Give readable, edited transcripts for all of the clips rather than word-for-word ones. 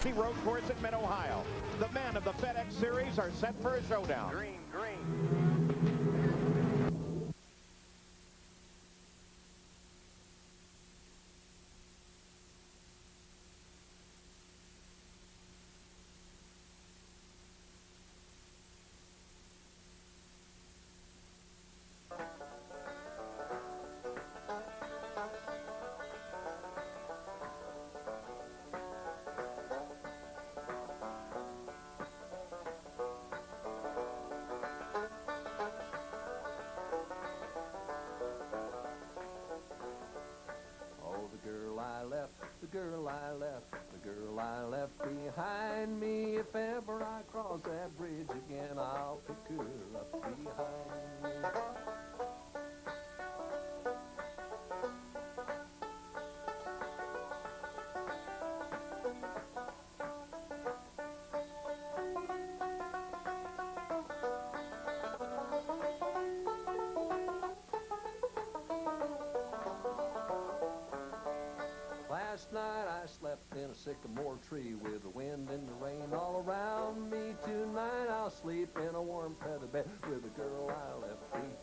Tennessee road course in Mid-Ohio. The men of the FedEx Series are set for a showdown. Green, green. The girl I left behind me. If ever I cross that bridge again, I'll pick her up behind me. Last night I slept in a sycamore tree with the wind and the rain all around me. Tonight I'll sleep in a warm feather bed with the girl I left behind.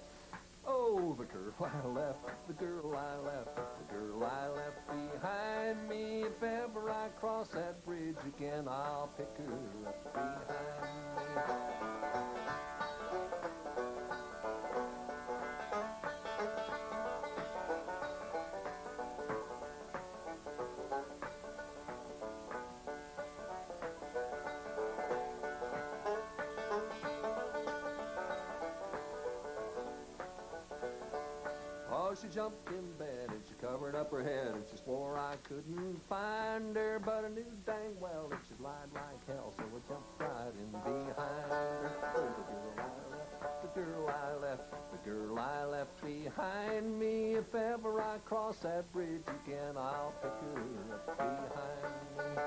Oh, the girl I left, the girl I left, the girl I left behind me. If ever I cross that bridge again, I'll pick her up behind me. She jumped in bed and she covered up her head and she swore I couldn't find her, but I knew dang well that she'd lied like hell, so I jumped right in behind her. Oh, the girl I left, the girl I left behind me. If ever I cross that bridge again, I'll pick her up behind me.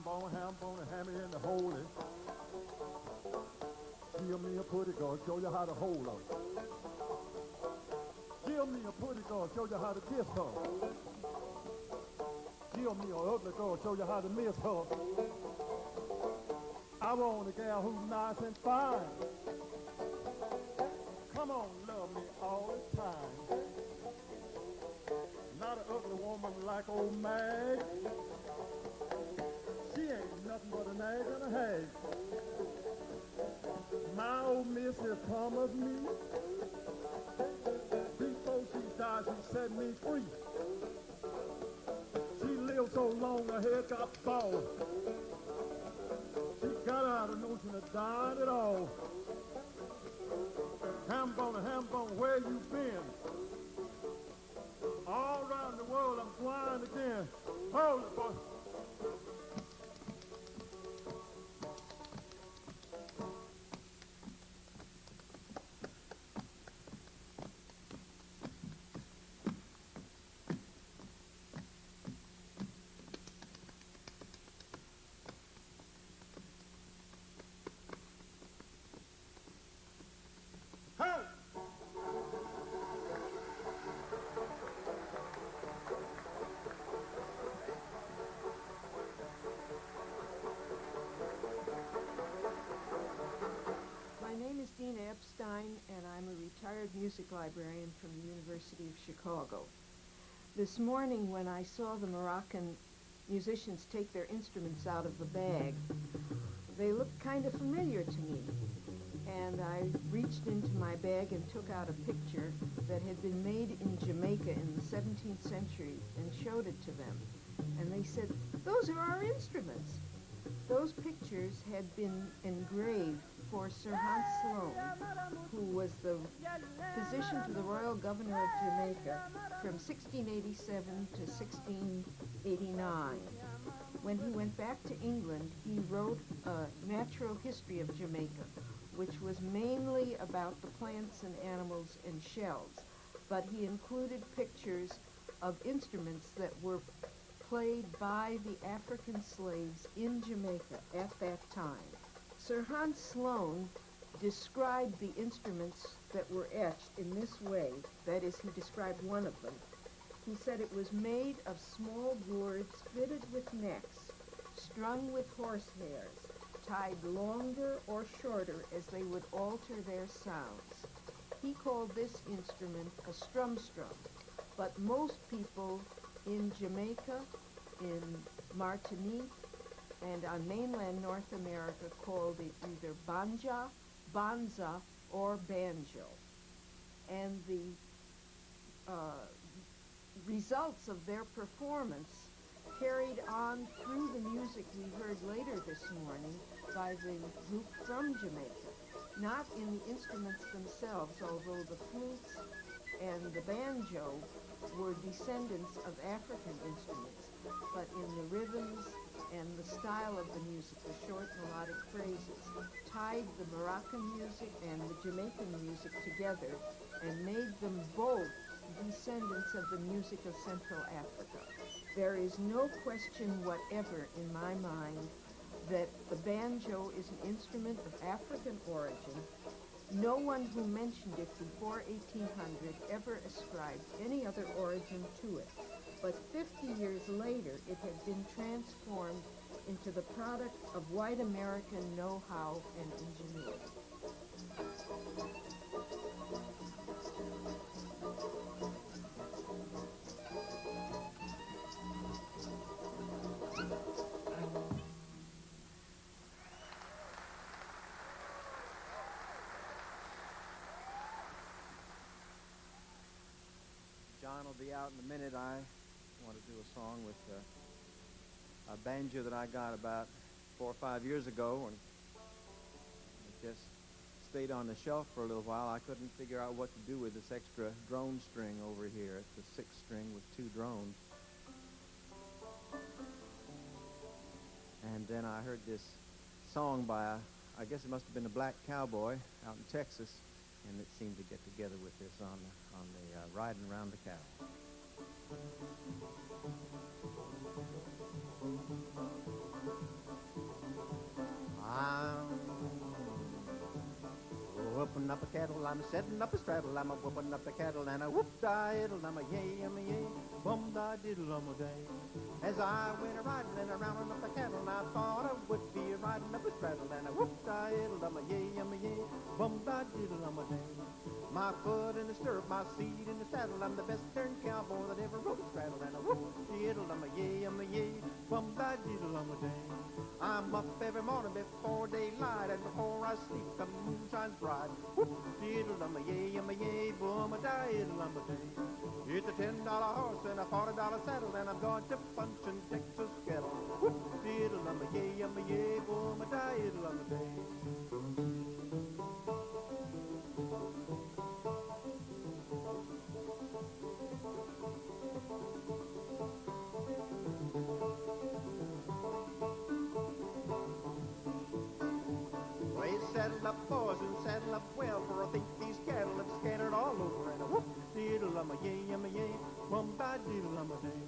Hambone, hammy in the holy. Give me a pretty girl, show you how to hold her. Give me a pretty girl, show you how to kiss her. Give me an ugly girl, show you how to miss her. I want a gal who's nice and fine. Come on, love me all the time. Not an ugly woman like old Mag. She ain't nothing but a nag and a hag. My old missus promised me, before she died, she set me free. She lived so long, her head got bald. She got out of notion of dying at all. Hambone, where you been? All around the world, I'm flying again. Hold it, boy. Epstein, and I'm a retired music librarian from the University of Chicago. This morning, when I saw the Moroccan musicians take their instruments out of the bag, they looked kind of familiar to me. And I reached into my bag and took out a picture that had been made in Jamaica in the 17th century and showed it to them. And they said, "Those are our instruments." Those pictures had been engraved for Sir Hans Sloane, who was the physician to the Royal Governor of Jamaica from 1687 to 1689. When he went back to England, he wrote a natural history of Jamaica, which was mainly about the plants and animals and shells, but he included pictures of instruments that were played by the African slaves in Jamaica at that time. Sir Hans Sloane described the instruments that were etched in this way. That is, he described one of them. He said it was made of small gourds fitted with necks, strung with horsehairs, tied longer or shorter as they would alter their sounds. He called this instrument a strum, but most people in Jamaica, in Martinique, and on mainland North America called it either banja, banza, or banjo. And the results of their performance carried on through the music we heard later this morning by the group from Jamaica. Not in the instruments themselves, although the flutes and the banjo were descendants of African instruments, but in the rhythms and the style of the music, the short melodic phrases, tied the Moroccan music and the Jamaican music together and made them both descendants of the music of Central Africa. There is no question whatever in my mind that the banjo is an instrument of African origin. No one who mentioned it before 1800 ever ascribed any other origin to it. But 50 years later, it had been transformed into the product of white American know-how and ingenuity. John will be out in a minute. I want to do a song with a banjo that I got about 4 or 5 years ago, and it just stayed on the shelf for a little while. I couldn't figure out what to do with this extra drone string over here. It's a 6 string with 2 drones. And then I heard this song by, I guess it must have been a black cowboy out in Texas, and it seemed to get together with this on the Riding Around the Cow. Whooping up a kettle, I'm setting up a straddle, I'm a whooping up the kettle, and a whoop-da-iddle, I'm a yay, I'm a yay, bum-da-diddle, I'm a day. As I went a-riding and a-rounding up the kettle, and I thought I would be riding up a straddle, and a whoop-da-iddle, I'm a yay, I'm a yay, bum-da-diddle, I'm a day. My foot in the stirrup, my seat in the saddle, I'm the best darn cowboy that ever rode a straddle, and a whoop-de-iddle, I'm a yay, bum-da-diddle, I'm a day. I'm up every morning before daylight, and before I sleep, the moon shines bright. Whoop-de-iddle, I'm a yay, bum-a-da-iddle, I'm a day. It's a $10 horse and a $40 saddle, and I'm going to punch in Texas kettle. Whoop-de-iddle, I'm a yay, bum-a-da-iddle, I'm a day. Saddle up, boys, and saddle up well, for I think these cattle have scattered all over, and a whoop-diddle, I'm a yay, bum-ba-diddle, I'm a day.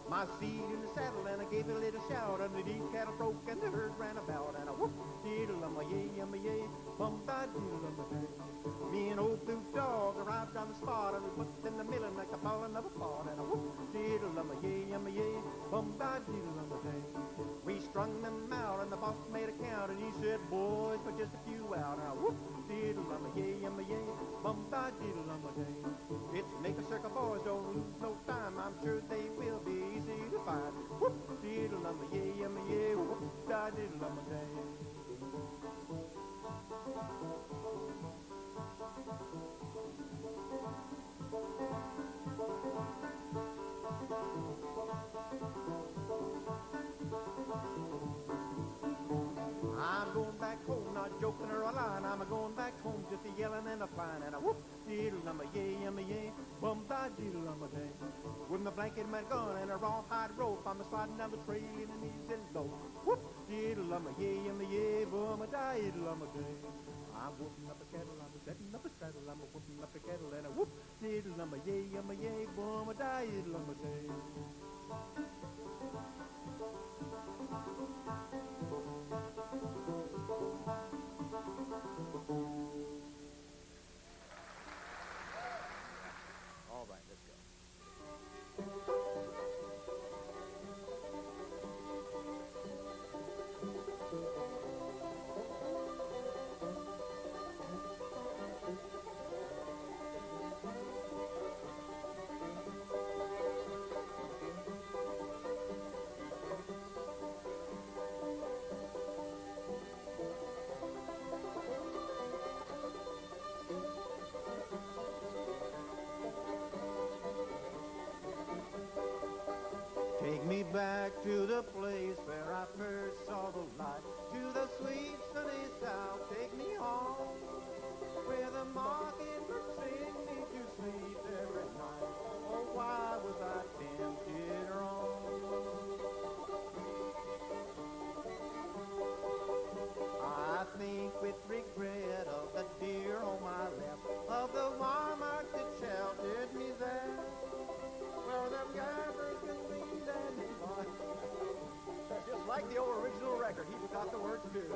My seat in the saddle, and I gave it a little shout, and the deep cattle broke, and the herd ran about, and a whoop-diddle, I'm a yay, bum-ba-diddle, I'm a day. Me and old blue dog arrived on the spot, and we put in the middle like a ballin' of a pot, and a whoop-diddle, I'm a yay, bum-ba-diddle, I'm a day. We strung them out, and the boss made a count, and he said, boys, but just a few out. And I whoop-diddle, I'm a yay, bum-ba-diddle, I'm a day. It's make a circle, boys, don't lose no time. I'm sure they will be easy to find. Whoop-diddle, I'm a yay, whoop-da-diddle, I'm a day. I'm going back home, not joking or a line. I'm going back home just a yelling and a flying. And a whoop-diddle, I'm a yay, bum-da-diddle, I'm a day. With my blanket and my gun and a rawhide rope, I'm a sliding down the trail in the knees and low. Whoop-diddle, I'm a yay, bum-a-diddle, I'm a day. I'm whooping up a kettle, I'm setting up a straddle, I'm a whooping up a kettle, and a whoop-diddle, I'm a yay, bum-a-diddle, I'm a day. All right, let's go. Take me back to the place where I first saw the light, to the sweet sunny south. Take me home, where the mockingbird sing me to sleep every night. Oh, why was I tempted wrong? I think with regret of the dear home I left, of the warm heart that sheltered me there, where the gabbers can lead and divide. Just like the old original record, he forgot the words too.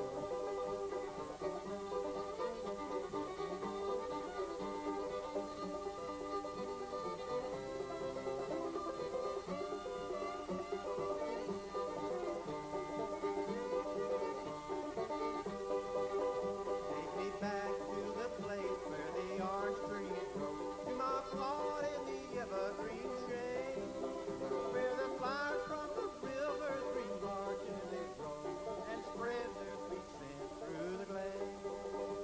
Take me back to the place where the orange trees grow, to my plot in the evergreen shade, where the flowers from the river's green margin they grow and spread their sweet scent through the glade.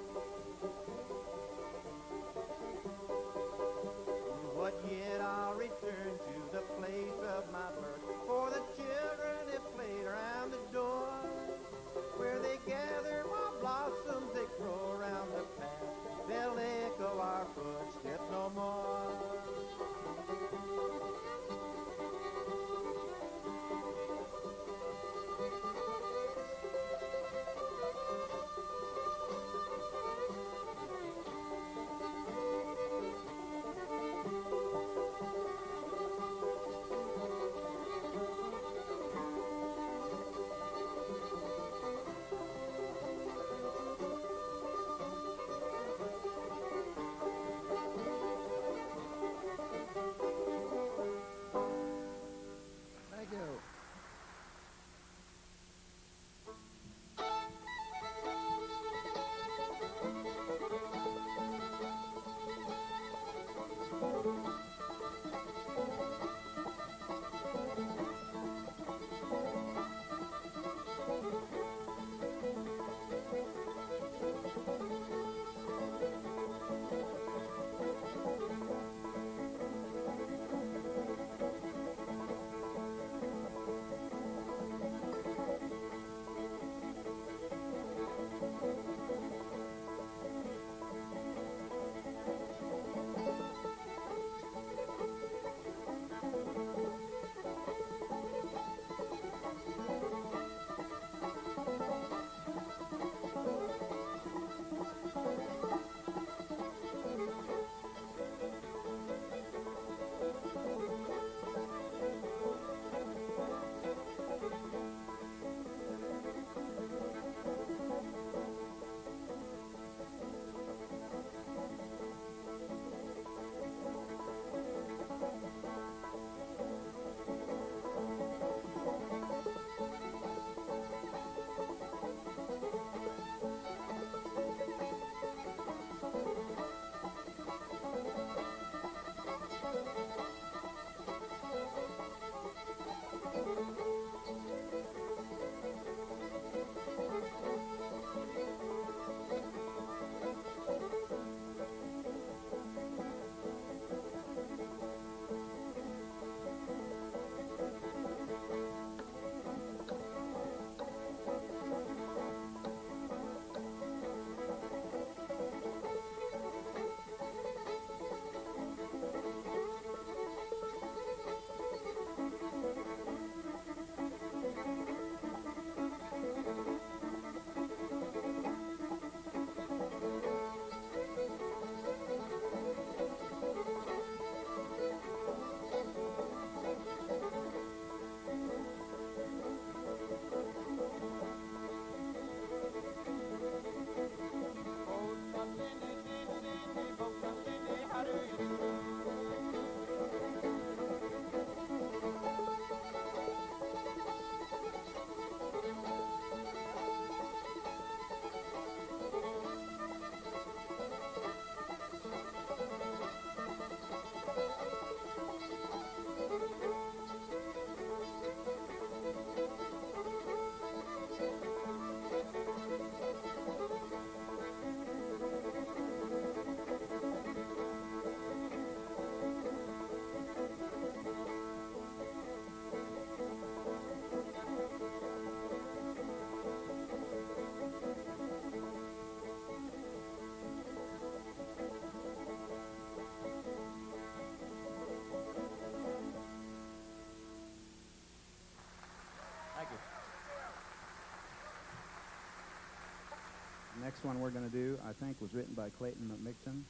next one we're going to do, I think, was written by Clayton McMixon,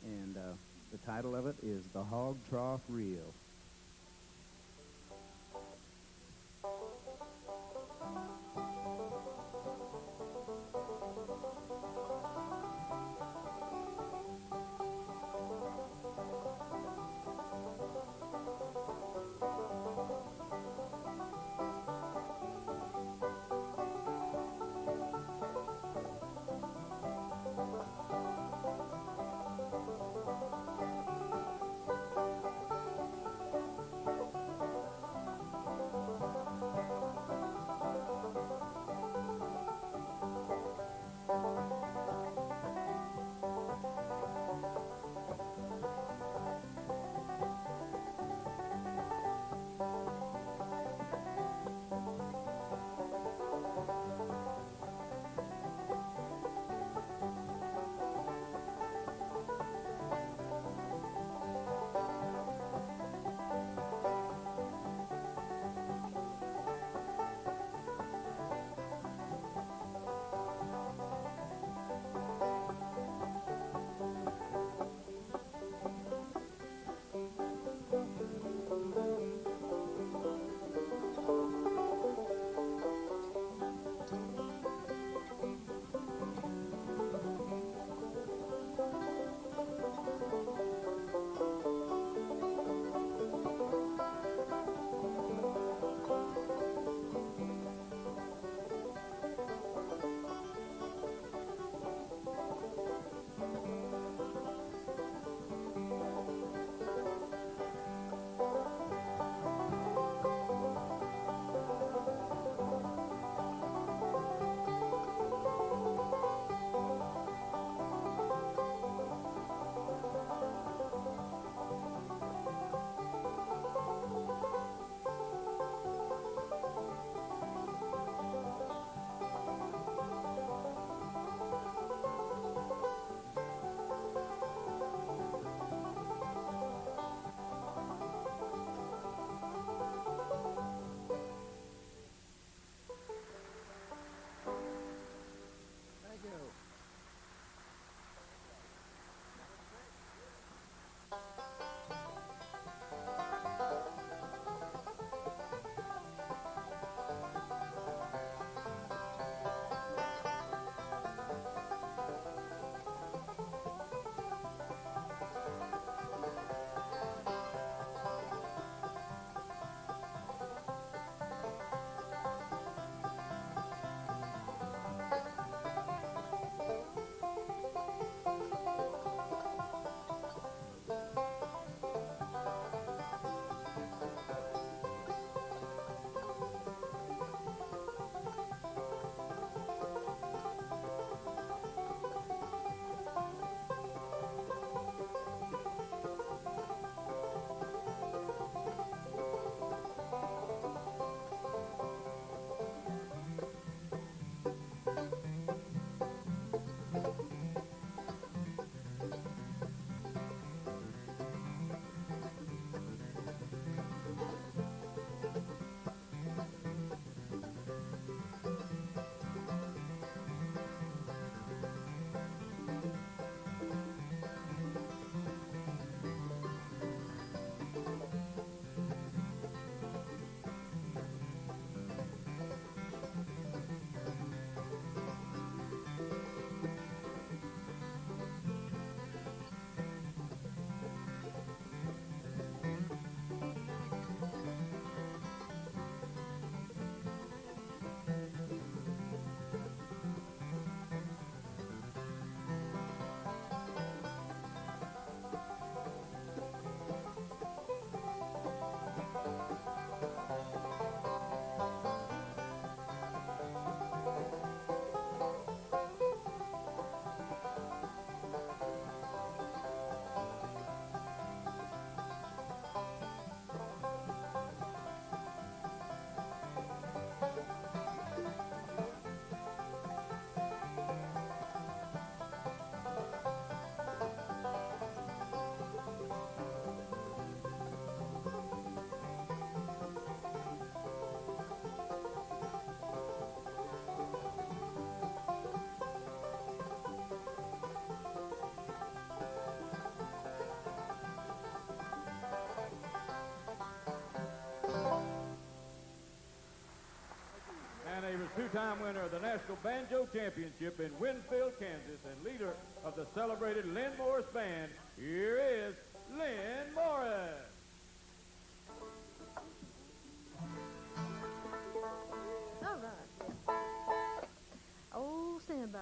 and the title of it is The Hog Trough Reel. three-time winner of the National Banjo Championship in Winfield, Kansas, and leader of the celebrated Lynn Morris Band, here is Lynn Morris. All right. Oh, stand by.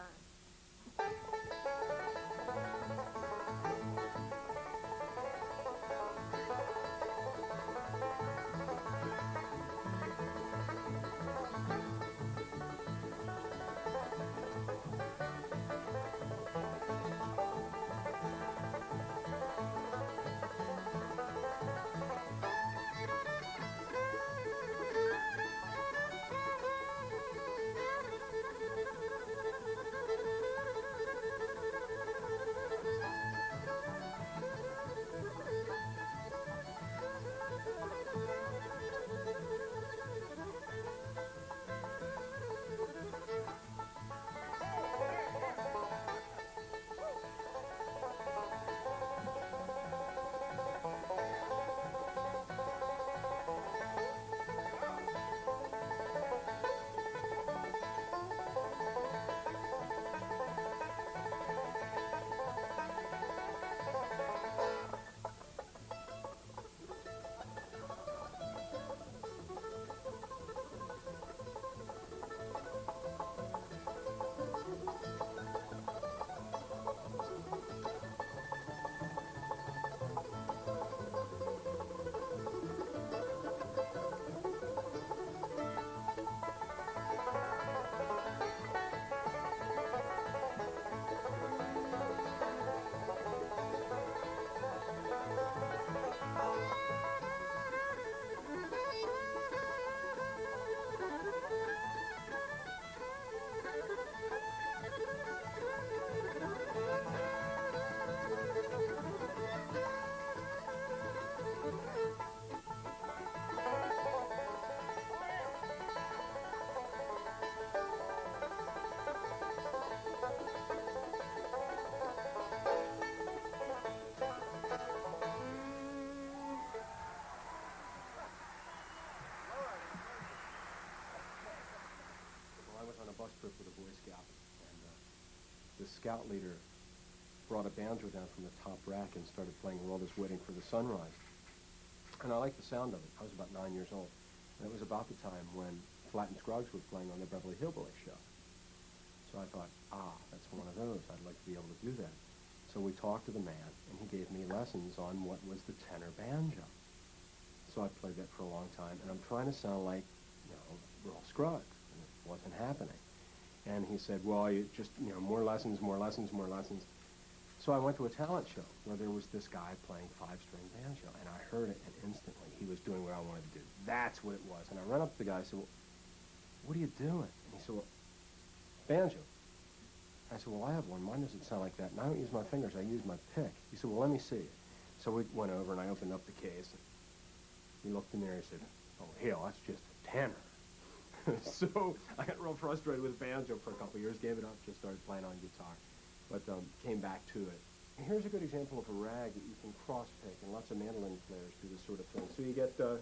Bus trip with a Boy Scout, and the scout leader brought a banjo down from the top rack and started playing We're All Just Waiting for the Sunrise. And I liked the sound of it. I was about 9 years old, and it was about the time when Flatt and Scruggs were playing on the Beverly Hillbilly show. So I thought, that's one of those. I'd like to be able to do that. So we talked to the man, and he gave me lessons on what was the tenor banjo. So I played that for a long time, and I'm trying to sound like, Earl Scruggs, and it wasn't happening. And he said, well, you just, more lessons, more lessons, more lessons. So I went to a talent show where there was this guy playing five-string banjo, and I heard it, and instantly he was doing what I wanted to do. That's what it was. And I ran up to the guy and said, well, what are you doing? And he said, well, banjo. I said, well, I have one. Mine doesn't sound like that. And I don't use my fingers. I use my pick. He said, well, let me see it. So we went over, and I opened up the case. And he looked in there and said, oh, hell, that's just a tenor. So I got real frustrated with banjo for a couple of years, gave it up, just started playing on guitar, but came back to it. And here's a good example of a rag that you can cross-pick, and lots of mandolin players do this sort of thing. So you get... and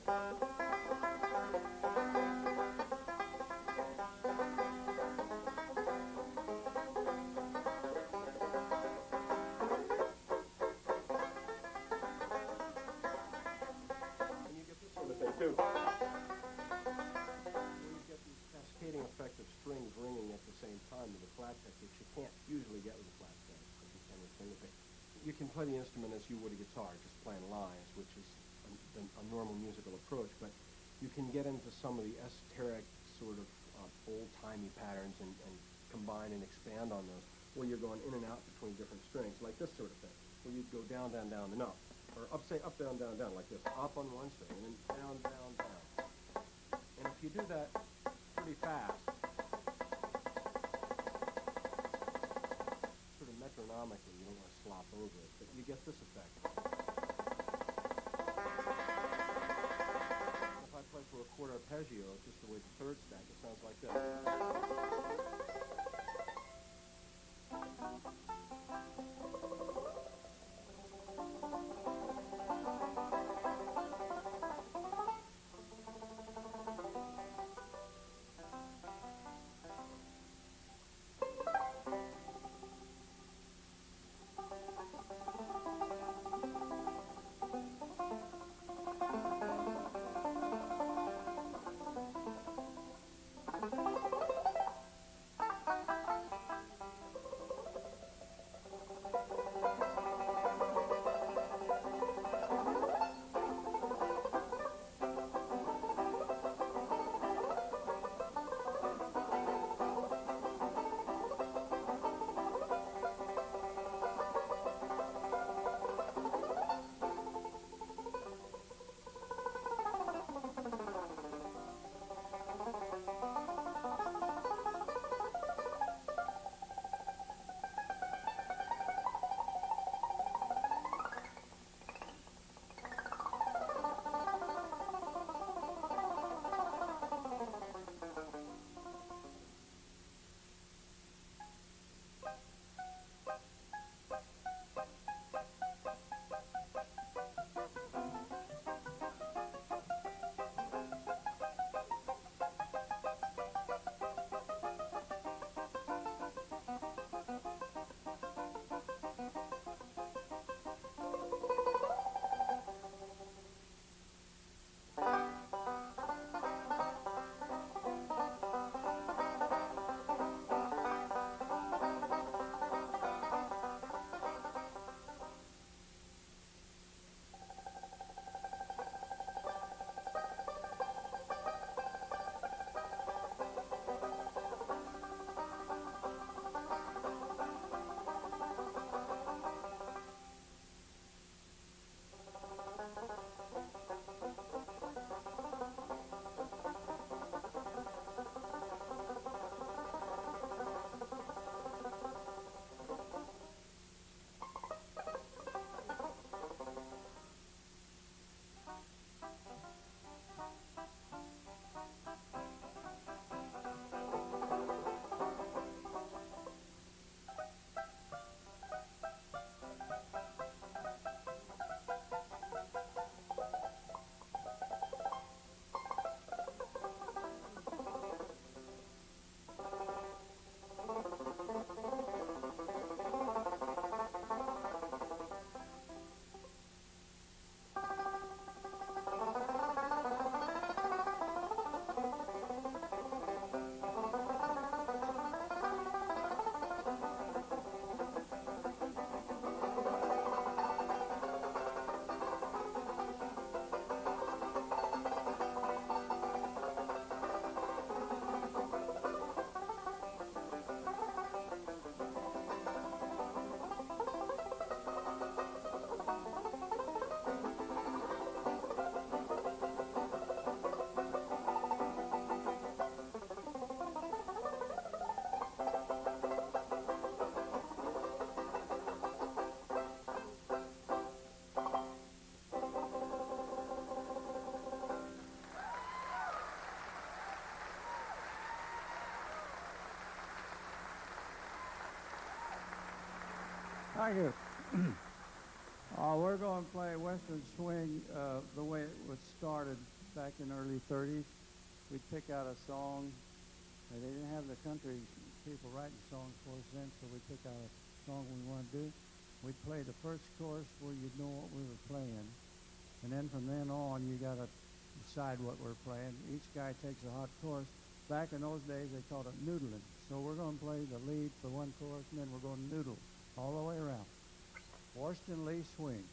you get this sort of thing, too. Effect of strings ringing at the same time with a flat pick, which you can't usually get with a flat pick, because you can with finger pick. You can play the instrument as you would a guitar, just playing lines, which is a normal musical approach, but you can get into some of the esoteric sort of old-timey patterns and combine and expand on those, where you're going in and out between different strings, like this sort of thing, where you go down, down, down, and up, or up, say, up, down, down, down, like this, up on one string, and then down, down, down. And if you do that pretty fast, sort of metronomically, you don't want to slop over it, but you get this effect. If I play for a quarter arpeggio, just the way the third stack, it sounds like this. Thank you. We're going to play Western Swing the way it was started back in the early 30s. We'd pick out a song. They didn't have the country people writing songs for us then, so we pick out a song we want to do. We'd play the first chorus where you'd know what we were playing. And then from then on, you got to decide what we're playing. Each guy takes a hot chorus. Back in those days, they called it noodling. So we're going to play the lead for one chorus, and then we're going to noodle all the way around. Washington Lee Swing.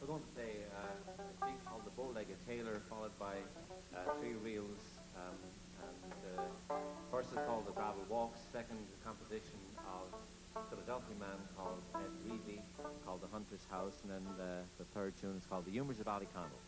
Going to play a jig called the Bowlegged Tailor, followed by three reels. First is called the Gravel Walks. Second, the composition of a Philadelphia man called Ed Reevy, called The Hunter's House. And then the third tune is called The Humours of Ballyconnell.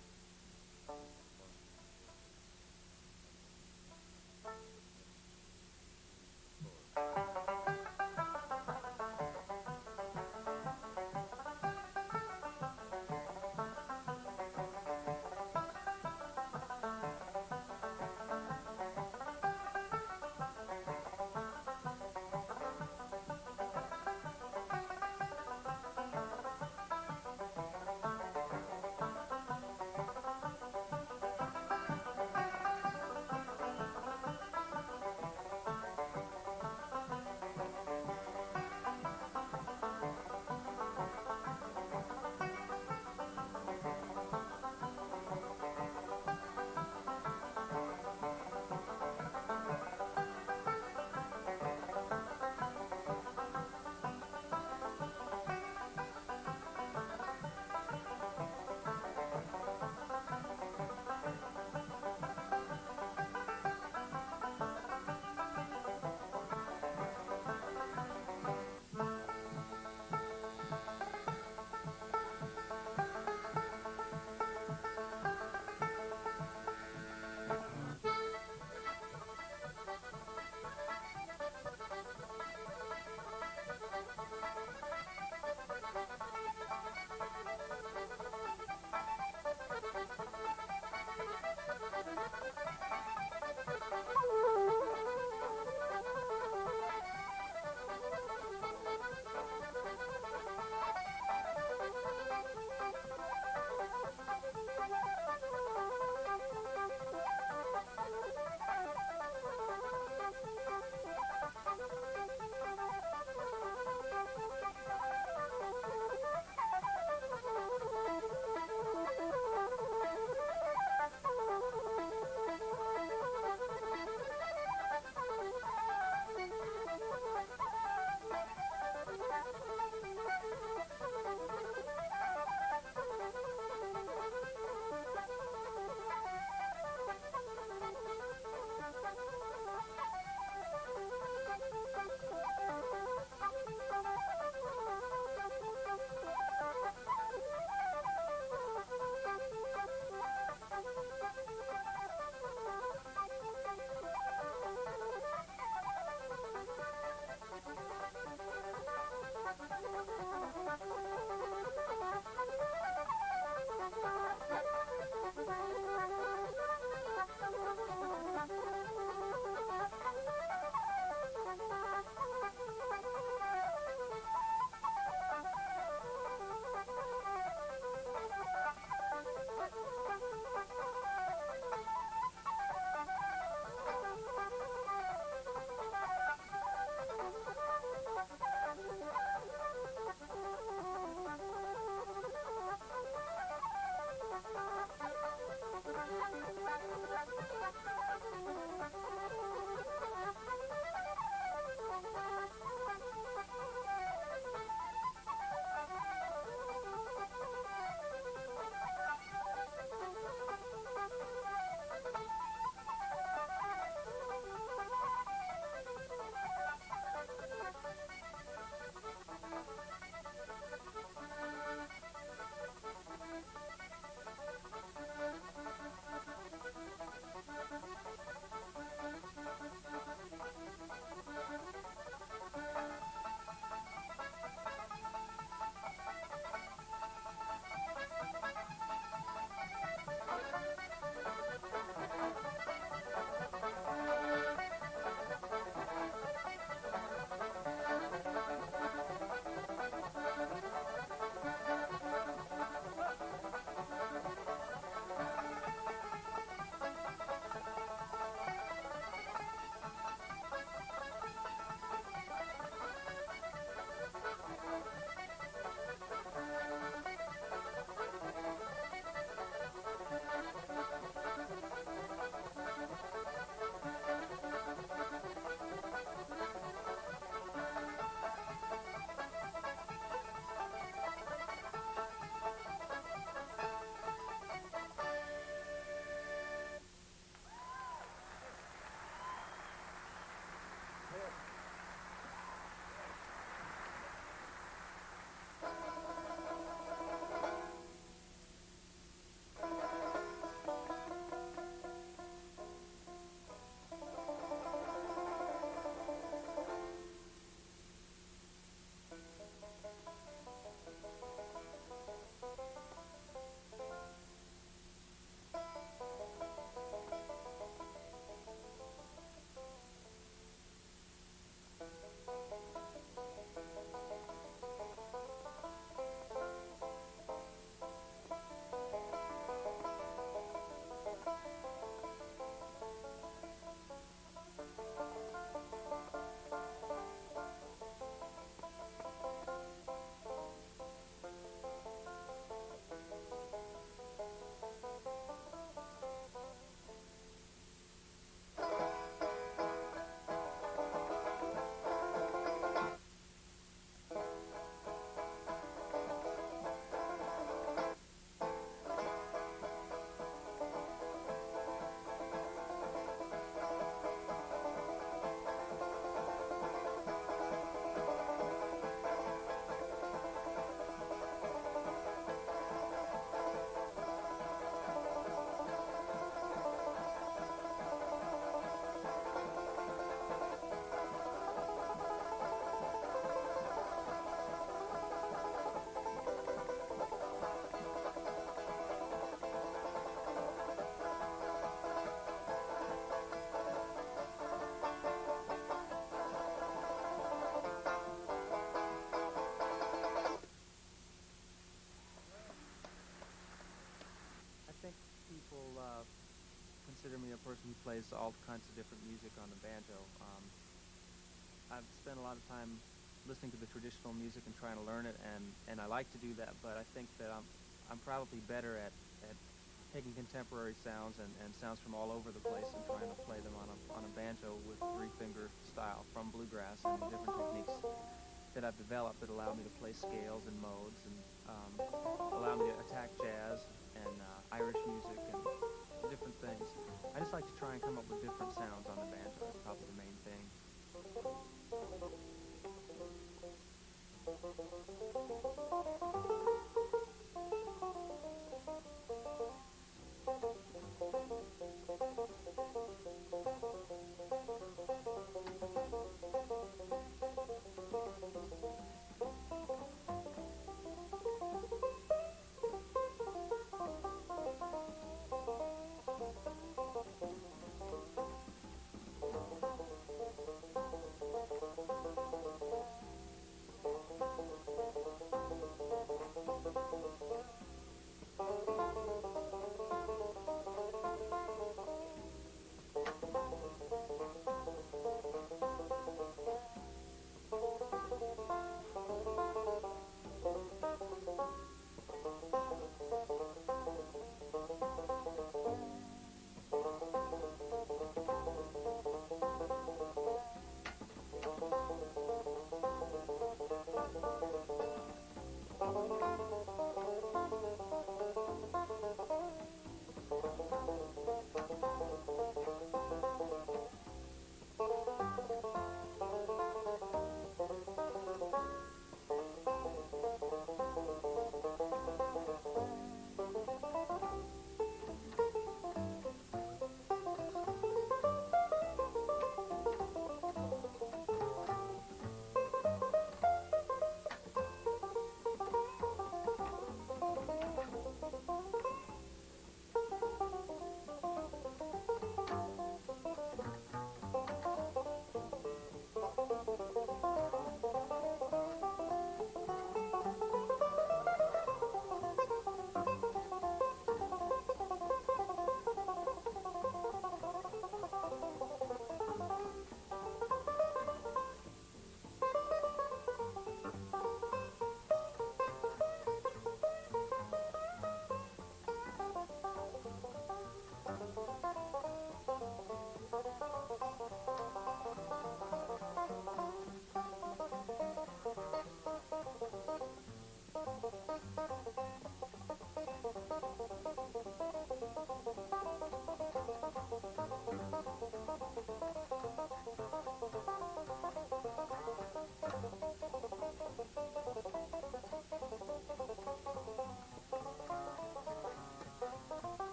person who plays all kinds of different music on the banjo. I've spent a lot of time listening to the traditional music and trying to learn it, and I like to do that, but I think that I'm probably better at taking contemporary sounds and sounds from all over the place and trying to play them on a banjo with three-finger style from bluegrass and different techniques that I've developed that allow me to play scales and modes and allow me to attack jazz and Irish music and different things. I just like to try and come up with different sounds on the banjo. That's probably the main thing.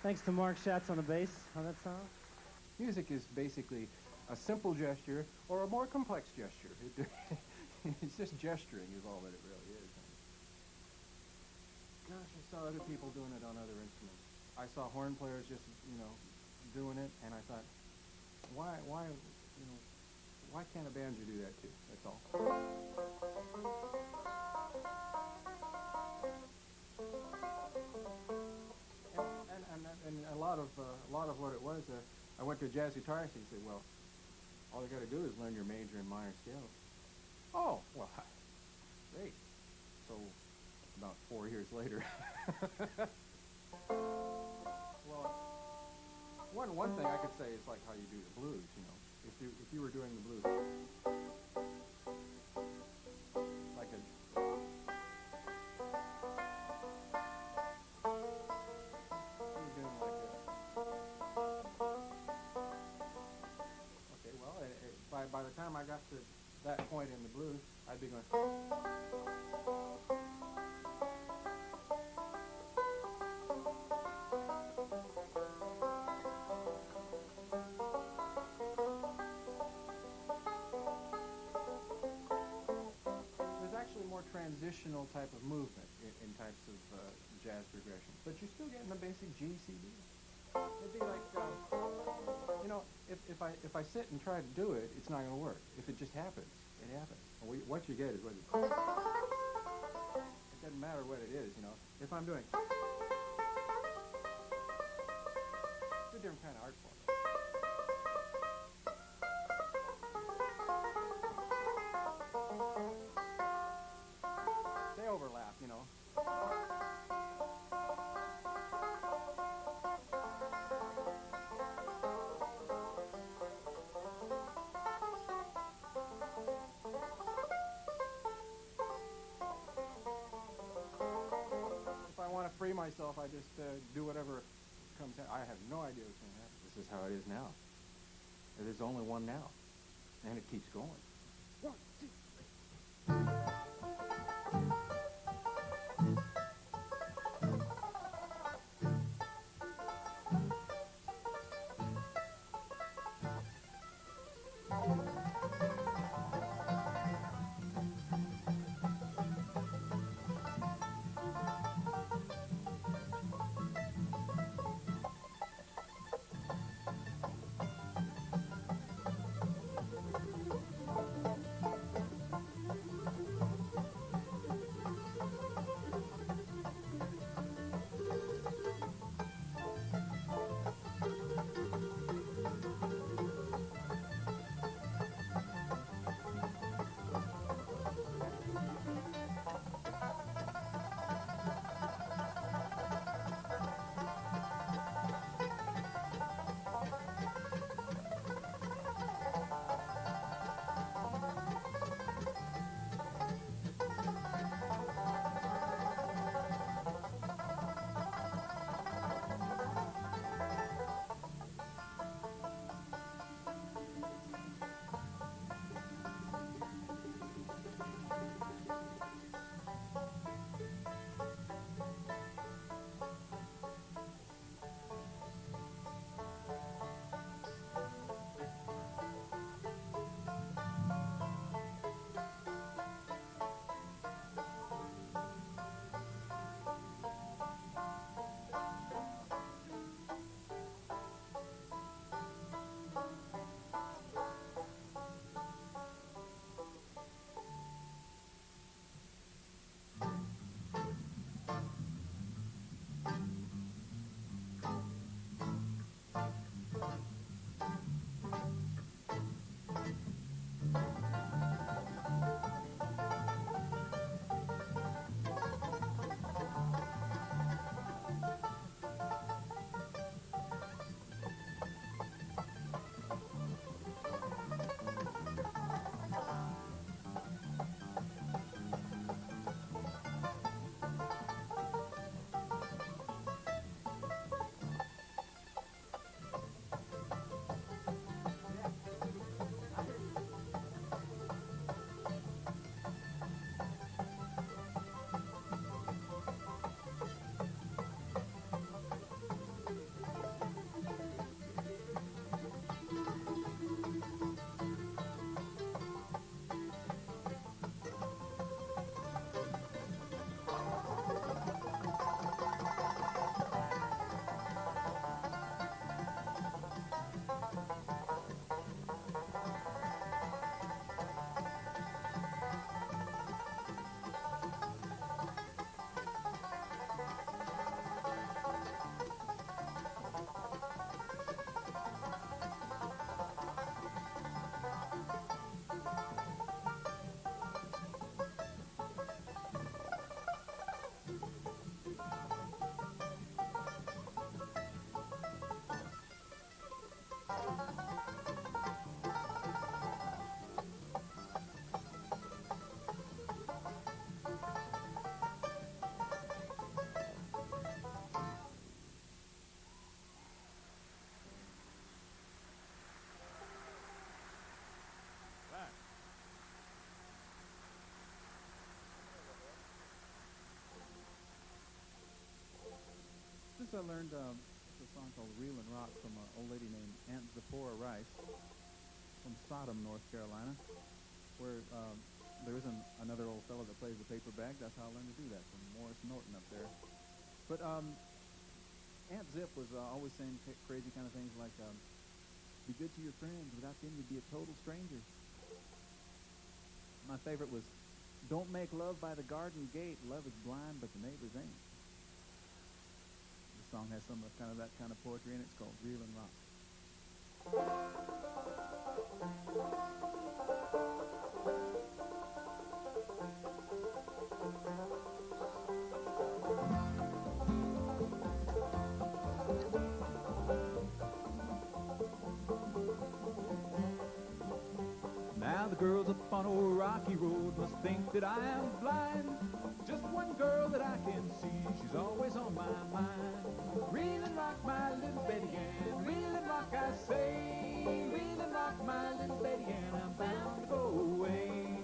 Thanks to Mark Schatz on the bass on that song. Music is basically a simple gesture or a more complex gesture. It's just gesturing is all that it really is. Gosh, I saw other people doing it on other instruments. I saw horn players just, doing it, and I thought, why can't a banjo do that too? That's all. And a lot of what it was, I went to a jazz guitarist and he said, well, all you got to do is learn your major and minor scales. Oh, well, great. So about 4 years later. Well, one thing I could say is like how you do the blues, If you were doing the blues, like a by the time I got to that point in the blues, I'd be going. There's actually more transitional type of movement in types of jazz progressions, but you're still getting the basic G, C, D. It'd be like, if I sit and try to do it, it's not going to work. If it just happens, it happens. What you get is what it doesn't matter what it is, If I'm doing, it's a different kind of art form. They overlap, Free myself, I just do whatever comes out. I have no idea what's going to happen. This is how it is now. There's only one now, and it keeps going. 1, 2. I learned a song called Reel and Rock from an old lady named Aunt Zipporah Rice from Sodom, North Carolina, where there isn't another old fellow that plays the paper bag. That's how I learned to do that, from Morris Norton up there. But Aunt Zip was always saying crazy kind of things like, be good to your friends. Without them, you'd be a total stranger. My favorite was, don't make love by the garden gate. Love is blind, but the neighbors ain't. The song has some of kind of that kind of poetry in it. It's called Reel and Rock. Now the girls up on old Rocky Road must think that I am blind. Just one girl that I can see, she's always on my mind. Reel and rock, my little Betty Ann, reel and rock, I say. Reel and rock, my little Betty Ann, I'm bound to go away.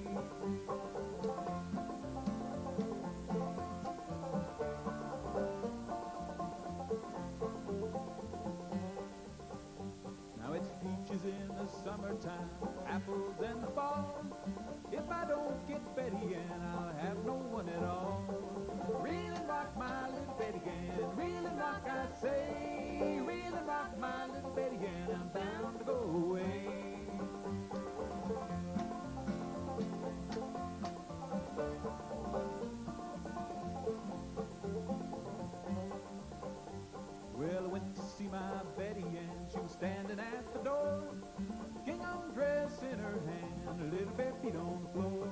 Now it's peaches in the summertime, apples in the fall. If I don't get Betty Ann, I'll have no one at all. Reel and rock, my little Betty Ann, reel and rock, I say. Reel and rock, my little Betty Ann, I'm bound to go away. Well, I went to see my Betty Ann, she was standing at the door. Gingham dress in her hand, a little bare feet on the floor.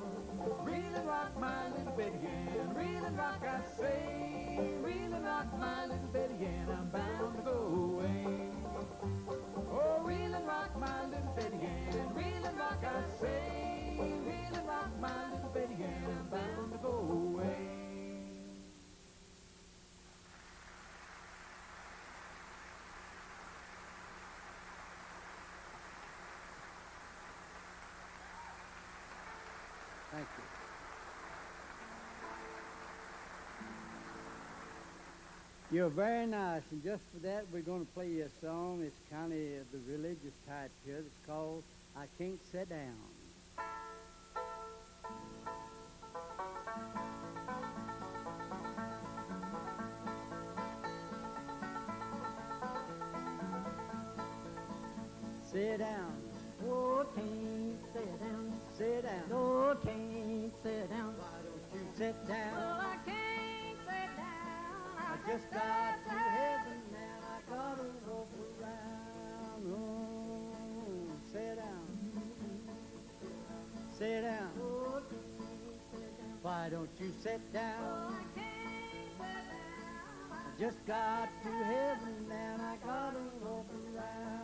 Reel and rock, my little Betty Ann, reel and rock, I say. Reel and rock, my little Betty Ann, I'm bound to go away. Oh, reel and rock, my little Betty Ann, reel and rock, I say. Reel and rock, my little Betty Ann, I'm bound to go away. Thank you. You're very nice, and just for that, we're going to play you a song. It's kind of the religious type here. It's called I Can't Sit Down. Sit down. Oh, can't sit down. Sit down. Oh, can't sit down. Why don't you sit down? Oh, I can't sit down. I just got to heaven and I gotta walk around. Oh, sit down. Sit down. Oh, can't sit down. Why don't you sit down? Oh, I can't sit down. I just got to heaven and I gotta walk around.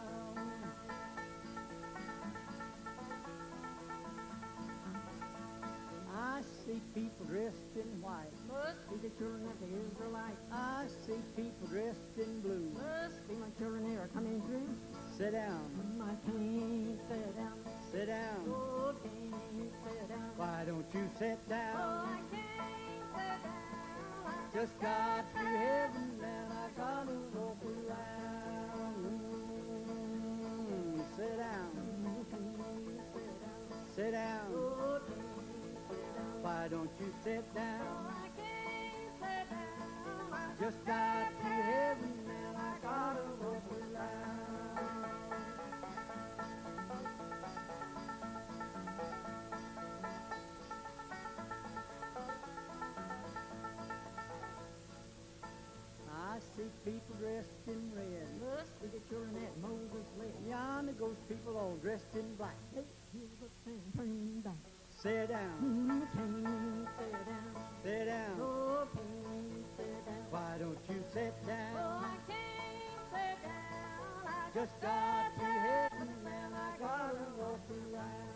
I see people dressed in white. Must be the children of the Israelites. I see people dressed in blue. Must be my children here are coming through. Sit down. I can't sit down. Sit down. Oh, can't sit down. Why don't you sit Oh, down? I can't sit down. Just got to heaven and I gotta walk around. Sit down. Sit down. Oh, can't sit down. Why don't you sit down? Oh, I can't sit down. Just got to heaven and I gotta walk around. I see people dressed in red. Must be the children that Moses led. Yonder goes people all dressed in black. Hey, here's a thing turning back. Sit down. Can't sit down. Sit down. Oh, can't sit down. Why don't you sit Oh, down? I can't sit down. I Just got to heaven and I gotta walk around.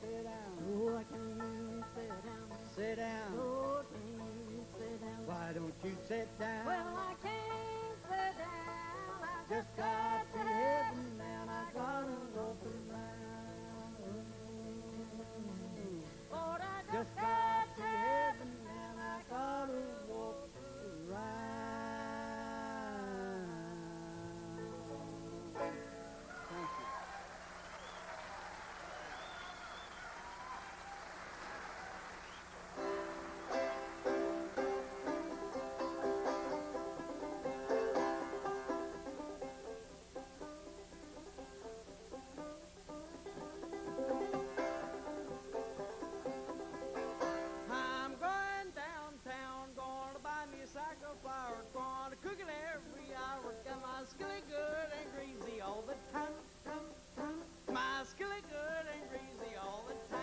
Sit down. Oh, I can't sit down. Sit down. Oh, can't sit down. Why don't you sit down? Well, I can't sit down. I Just got to heaven and I gotta walk around. Lord, I Just got to heaven and I gotta walk around. skillet good and greasy all the time.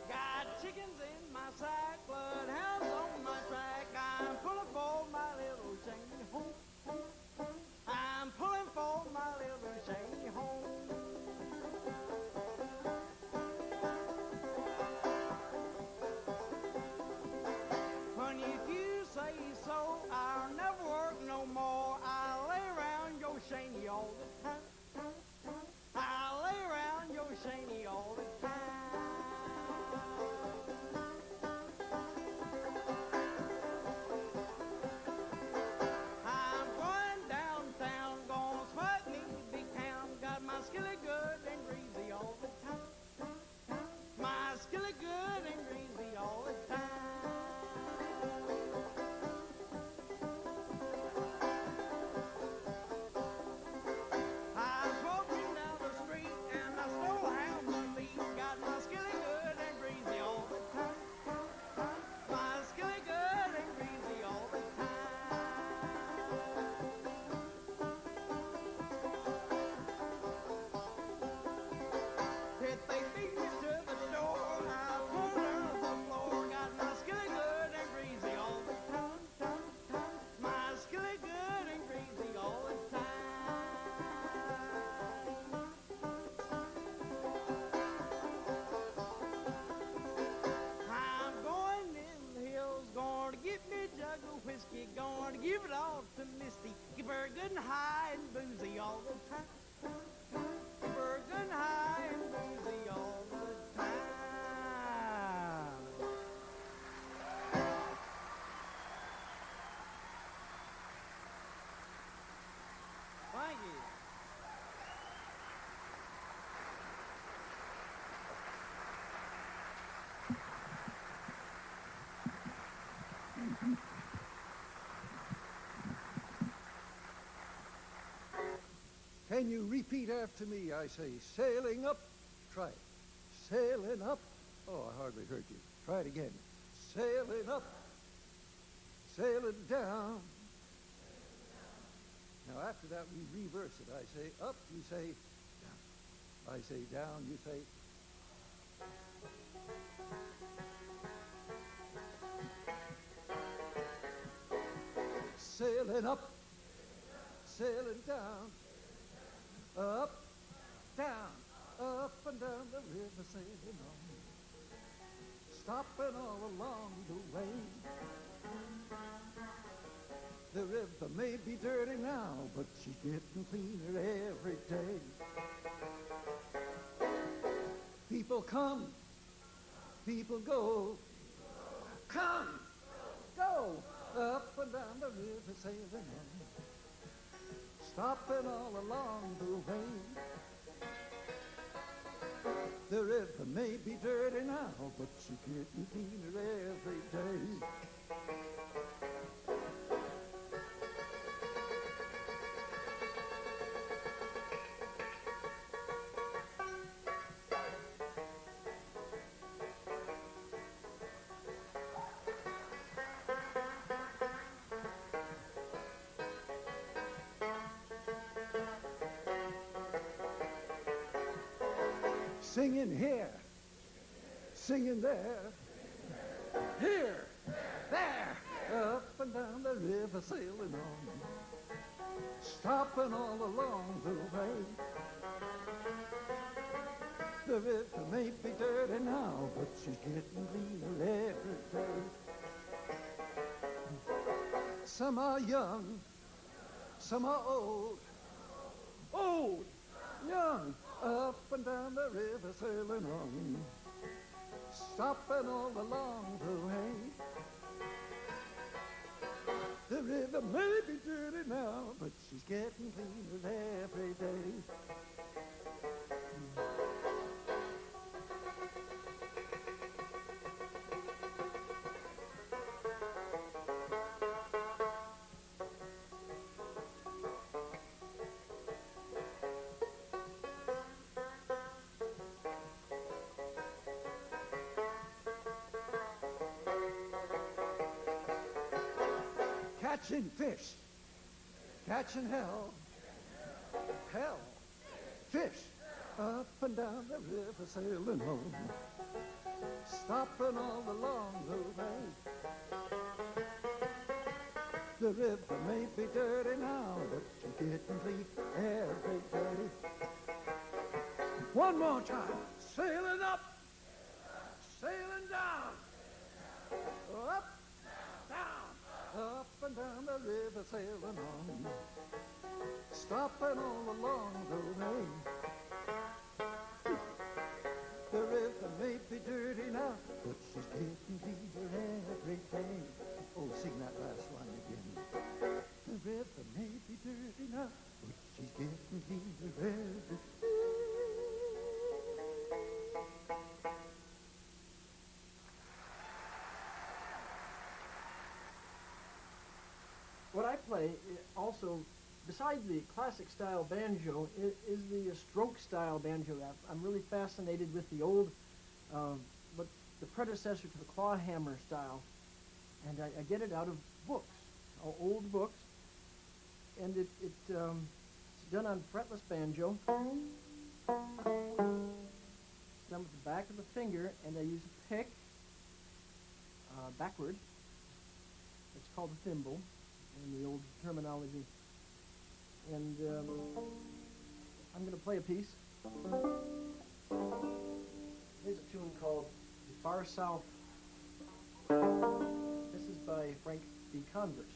Got chickens in my sack, bloodhounds on my track. I'm pulling for my little Janie home. I'm pulling for my little Janie home. Honey, if you say so, I'll never work no more. I'll lay around your Shani all the time. I'll lay around your Shani all the time. I'm going downtown, gonna sweat me big town. Got my skillet good and greasy all the time. My skillet good and greasy all the time. I was walking down the street and I stole half my feet. Got my skillet good and greasy all the time. My skillet good and greasy all the time. If they beat me to the door, I'll pull down the floor. Got my skillet good and greasy all the time. My skillet good and greasy all the time. I'm going in the hills, going to get me a jug of whiskey, going to give it all to Misty. Give her good and high and boozy all the time. Give her good and high and boozy all the time. Thank you. Can you repeat after me? I say, sailing up. Try it. Sailing up. Oh, I hardly heard you. Try it again. Sailing up. Sailing down. Now, after that, we reverse it. I say up, you say down. I say down, you say sailing up, sailing down, up, down, up and down the river, sailing on, stopping all along the way. The river may be dirty now, but she's getting cleaner every day. People come, people go, come, go, up and down the river, sailing on, stopping all along the way. The river may be dirty now, but she's getting cleaner every day. Singing here, singing there, here, there, up and down the river, sailing on, stopping all along the way. The river may be dirty now, but she's getting cleaner every day. Some are young, some are old, old, young, up and down the river, sailing on, stopping all along the way. The river may be dirty now, but she's getting cleaner every day. catching fish, catching hell, fish, up and down the river sailing home, stopping all along the way. The river may be dirty now, but you're getting clean every day. One more time, sailing up, sailing down, up, down, up and down the river sailing on, stopping all along the way. The river may be dirty now, but she's getting cleaner every day. Oh, sing that last line again. The river may be dirty now, but she's getting cleaner every day. What I play also, besides the classic style banjo, is the stroke style banjo. I'm really fascinated with the old, what the predecessor to the claw hammer style, and I get it out of books, old books, and it's done on fretless banjo. It's done with the back of the finger, and I use a pick backward. It's called a thimble in the old terminology. And I'm going to play a piece. Here's a tune called The Far South. This is by Frank B. Converse.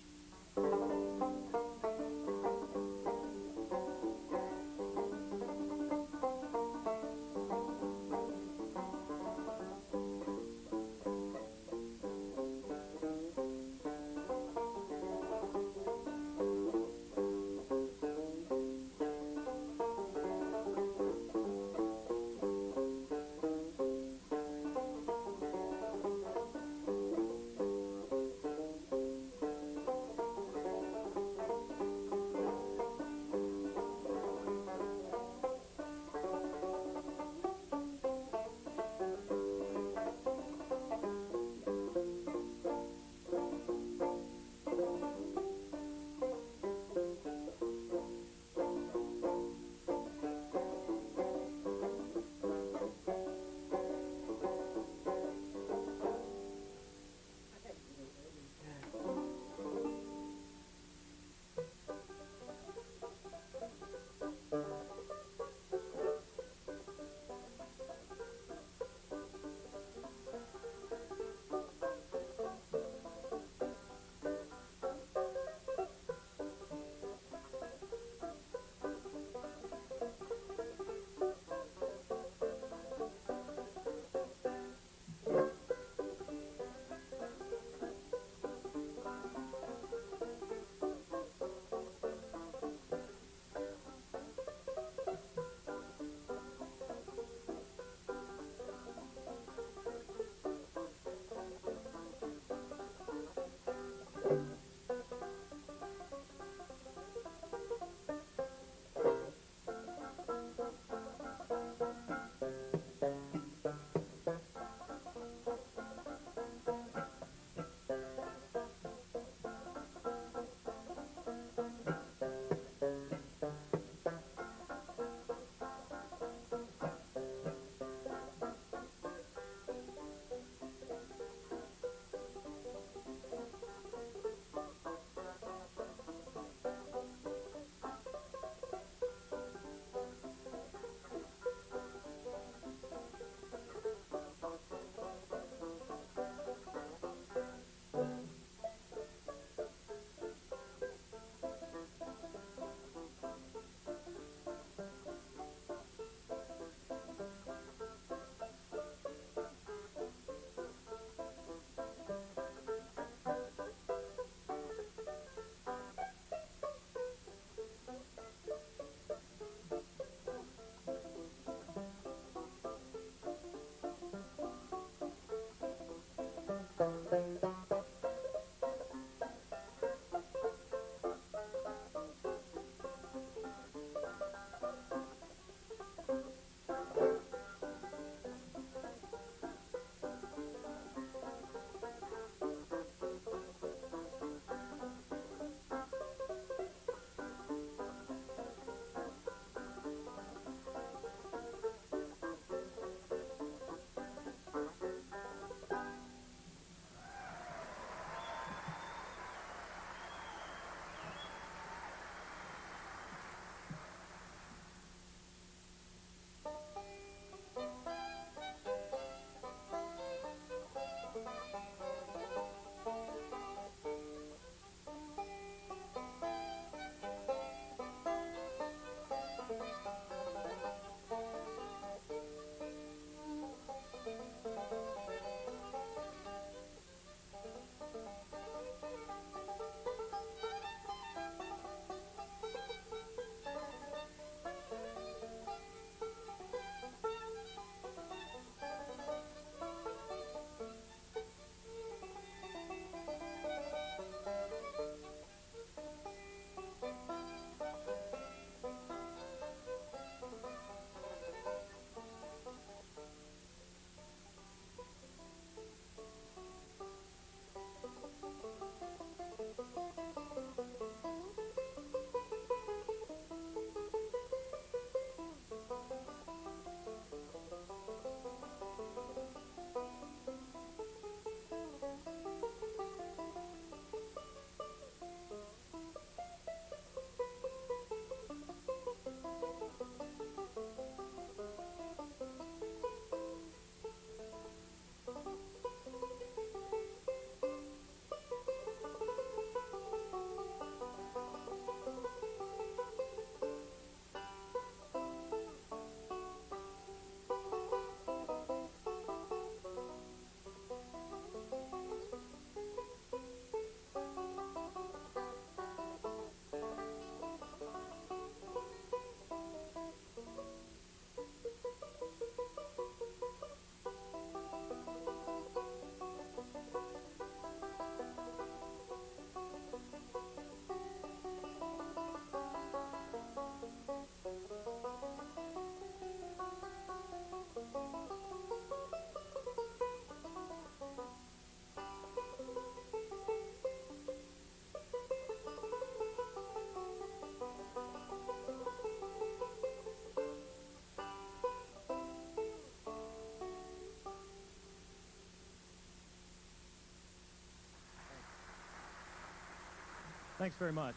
Thanks very much.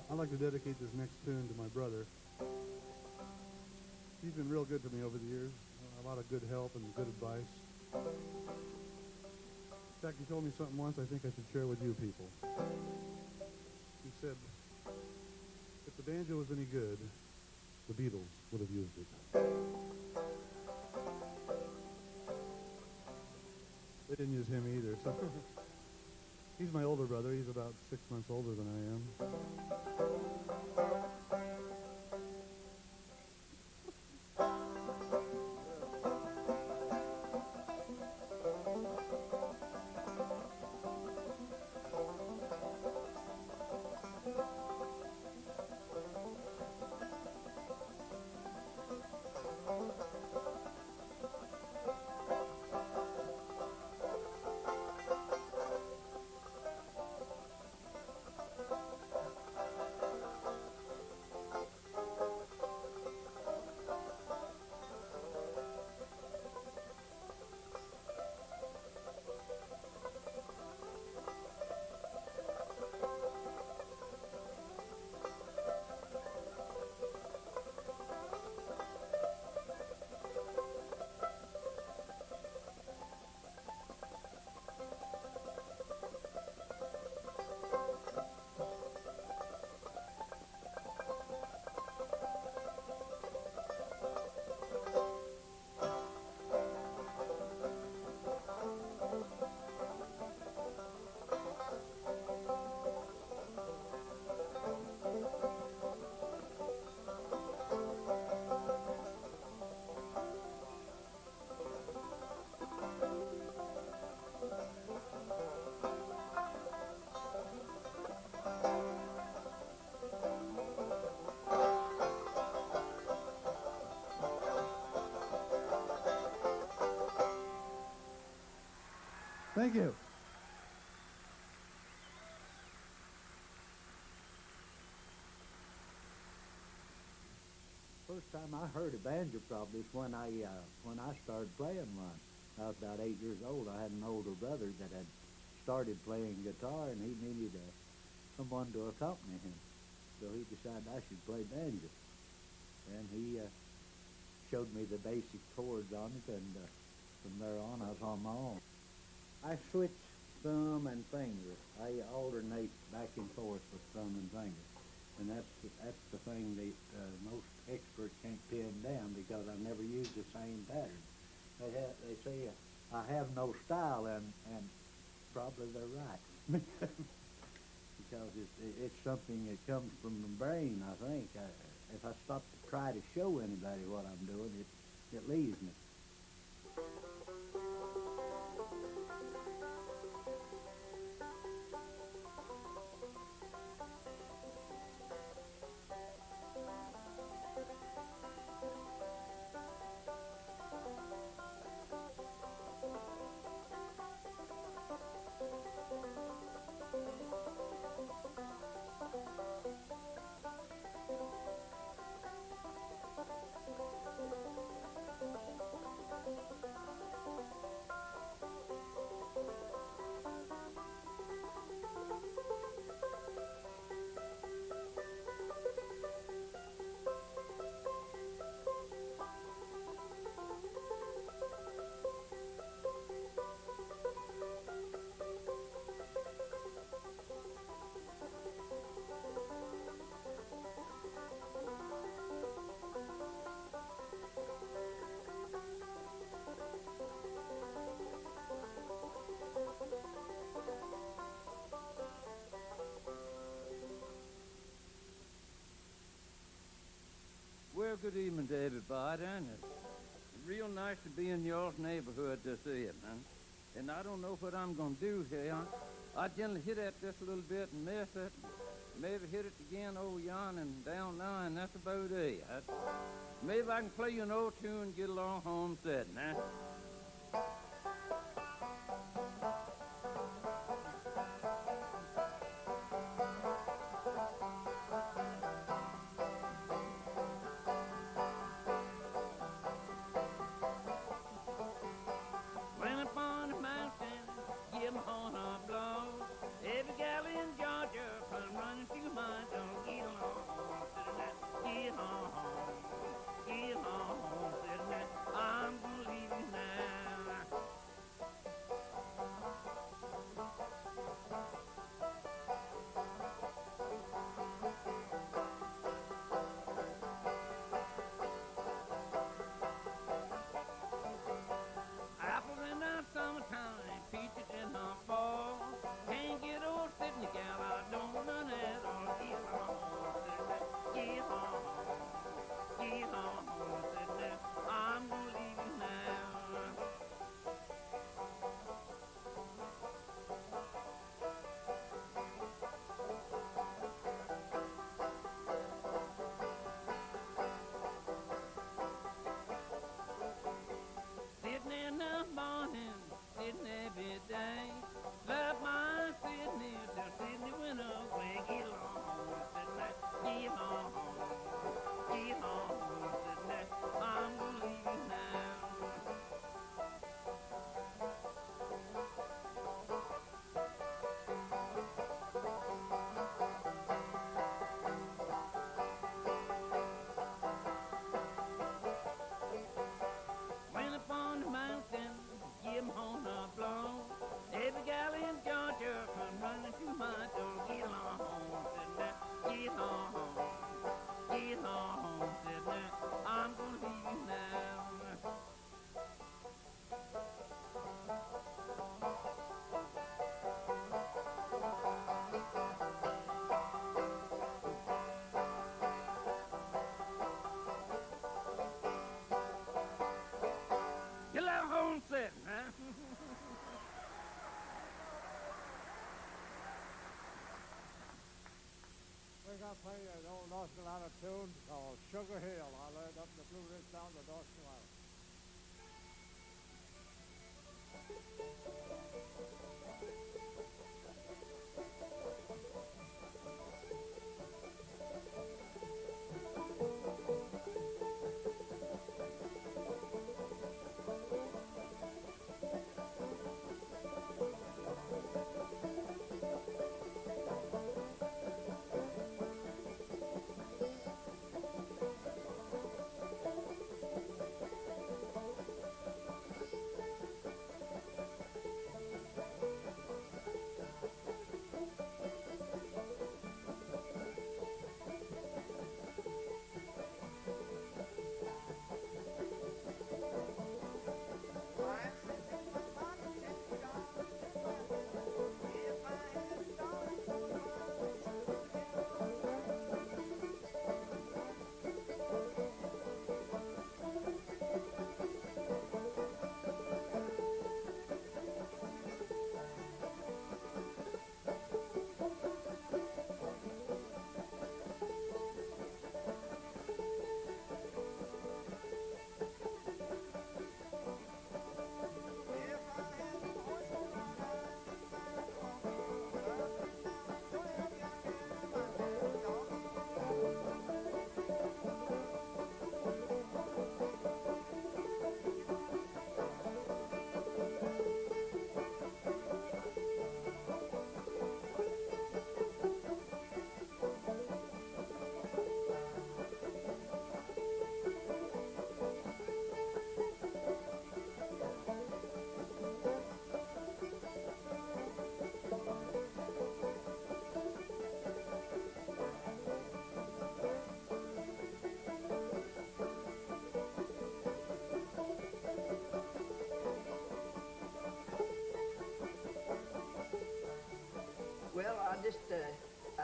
I'd like to dedicate this next tune to my brother. He's been real good to me over the years. A lot of good help and good advice. In fact, he told me something once I think I should share with you people. He said, if the banjo was any good, the Beatles would have used it. They didn't use him either, so he's my older brother. He's about 6 months older than I am. Thank you. First time I heard a banjo probably is when I started playing one. I was about 8 years old. I had an older brother that had started playing guitar, and he needed someone to accompany him. So he decided I should play banjo. And he showed me the basic chords on it, and from there on I was on my own. I switch thumb and finger. I alternate back and forth with thumb and finger. And that's the thing that most experts can't pin down, because I never use the same pattern. They say I have no style, and probably they're right. Because it's something that comes from the brain, I think. If I stop to try to show anybody what I'm doing, it leaves me. good evening to everybody, and it's real nice to be in y'all's neighborhood this evening. And I don't know what I'm going to do here. I generally hit at this a little bit and miss it. Maybe hit it again over yon and down now, and that's about it. Maybe I can play you an old tune and get along home sitting, huh? I play an old North Carolina tune called Sugar Hill. I learned up in the Blue Ridge down to North Carolina.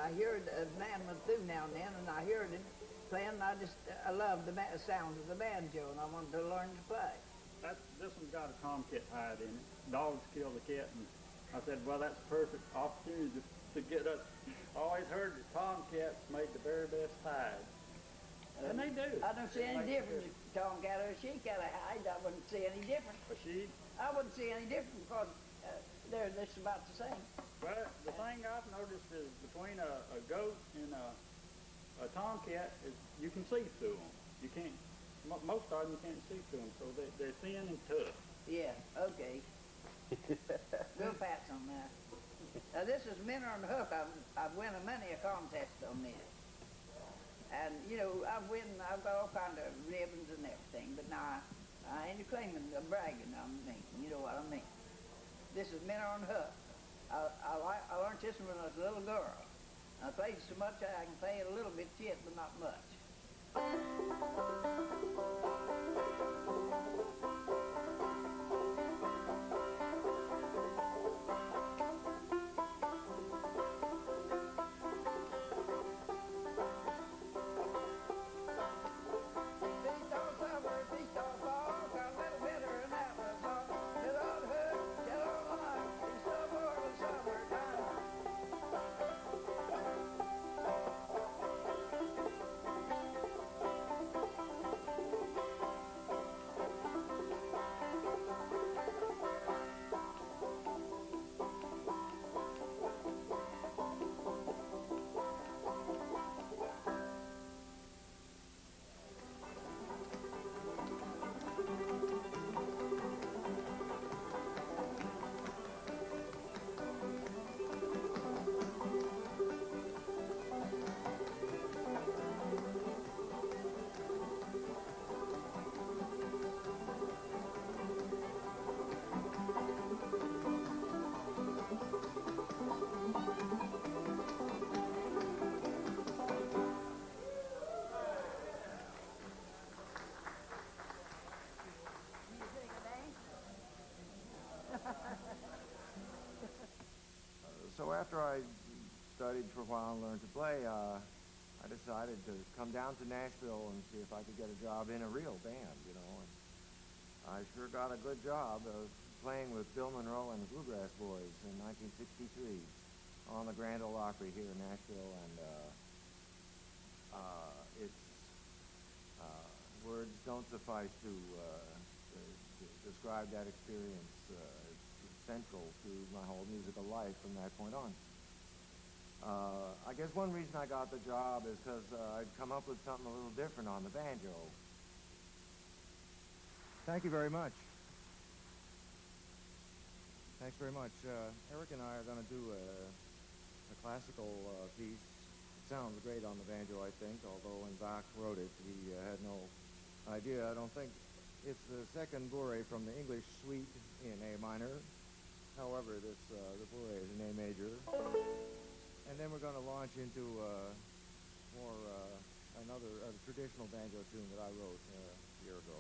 I heard a man went through now and then, and I heard it, playing. I love the sounds of the banjo, and I wanted to learn to play. This one's got a tomcat hide in it. Dogs kill the cat, and I said, well, that's a perfect opportunity to get us. I always heard that tomcats made the very best hide. And they do. I don't see any difference. Tomcat or a she-cat hide, I wouldn't see any difference. A sheep? I wouldn't see any difference because they're just about the same. Well, the thing I've noticed is between a goat and a tomcat is you can see through them. You can't. Most of them you can't see through them, so they're thin and tough. Yeah. Okay. We'll pass on that. Now this is Minnow and Hook. I've won many a contest on this. And, you know, I've got all kind of ribbons and everything, but now I ain't claiming the bragging on me. You know what I mean. This is Minnow and Hook. I learned this when I was a little girl. I played so much I can play it a little bit yet, but not much. So after I studied for a while and learned to play, I decided to come down to Nashville and see if I could get a job in a real band, you know. And I sure got a good job of playing with Bill Monroe and the Bluegrass Boys in 1963 on the Grand Ole Opry here in Nashville, and words don't suffice to describe that experience. It's central to my whole musical life from that point on. I guess one reason I got the job is because I'd come up with something a little different on the banjo. Thank you very much. Thanks very much. Eric and I are going to do a classical piece. It sounds great on the banjo, I think, although when Bach wrote it, he had no idea. I don't think it's the second bourrée from the English suite in A minor. However, the bourrée is in A major. And then we're going to launch into another traditional banjo tune that I wrote a year ago.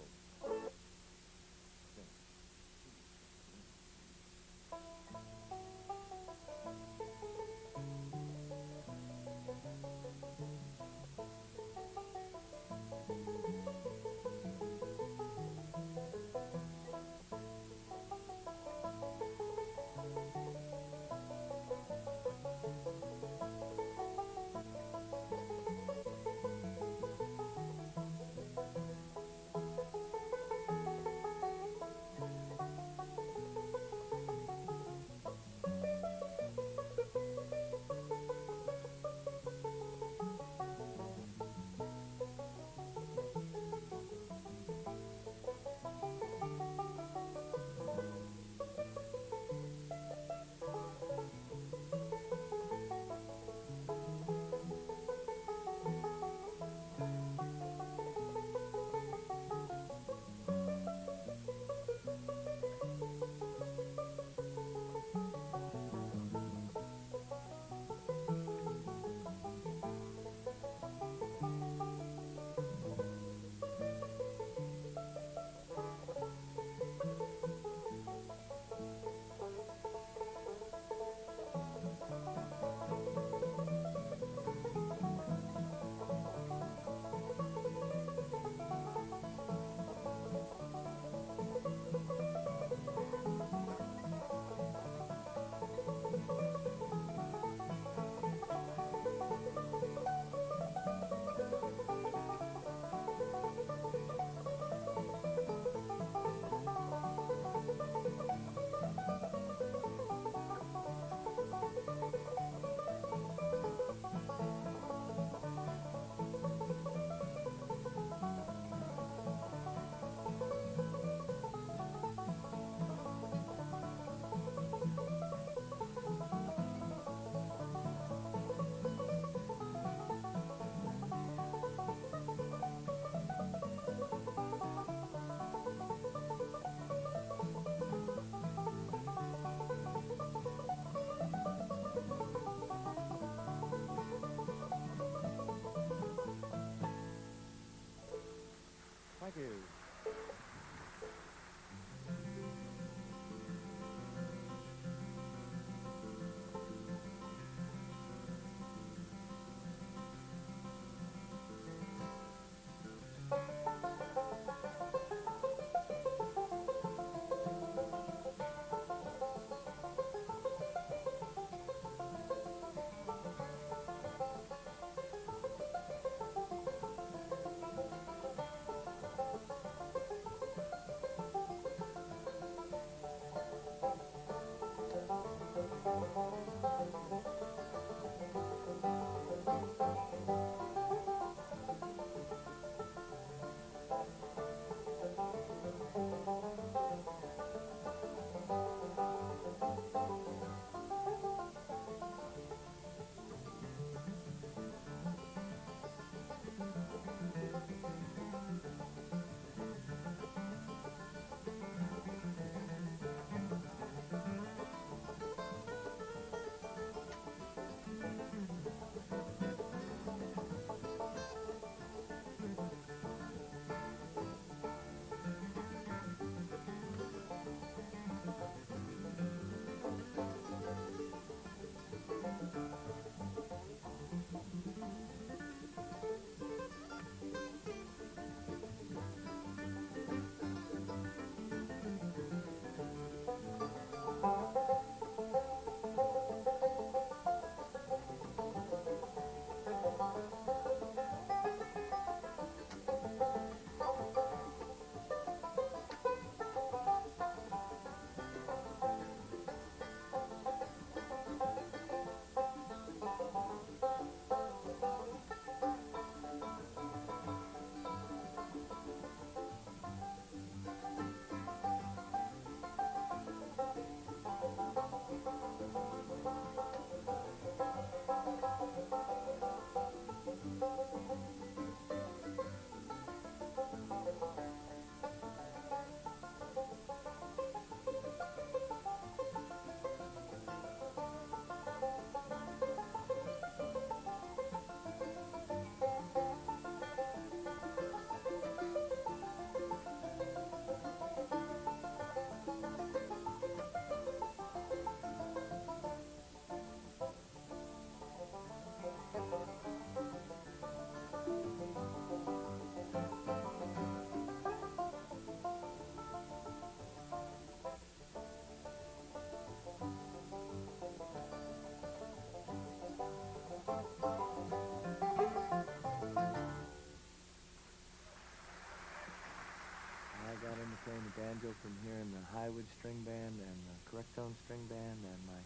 the banjo from here in the Highwood String Band and the Correct Tone String Band, and my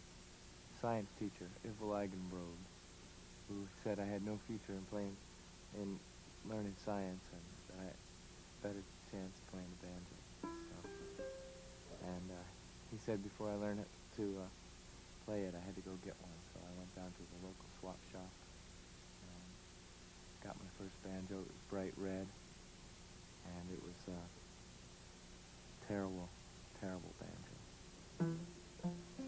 science teacher, Ivil Eigenbrode, who said I had no future in learning science and that I had a better chance of playing the banjo. So, and he said before I learned to play it, I had to go get one. So I went down to the local swap shop and got my first banjo. It was bright red, and it was a terrible, terrible banjo.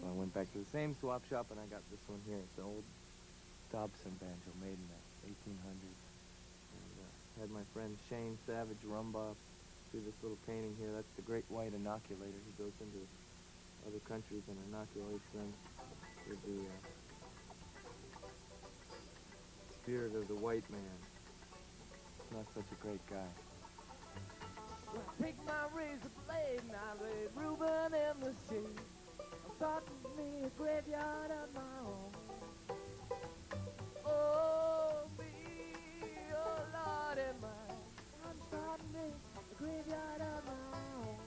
So I went back to the same swap shop and I got this one here. It's an old Dobson banjo made in the 1800s. And had my friend Shane Savage rumba do this little painting here. That's the Great White Inoculator. He goes into other countries and inoculates them with the spirit of the white man. Not such a great guy. Take my razor blade and I laid Reuben in the sea. I thought of me a graveyard of my own. Oh, me, oh Lord, am I'm starting me a graveyard of my own.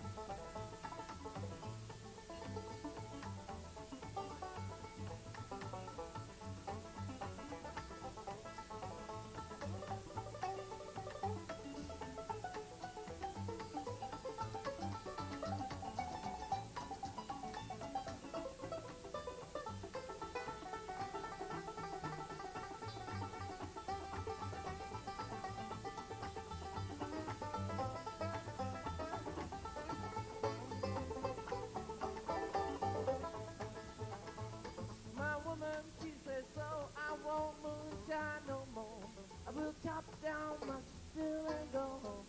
She says so, I won't moonshine no more. I will chop down my still and go home.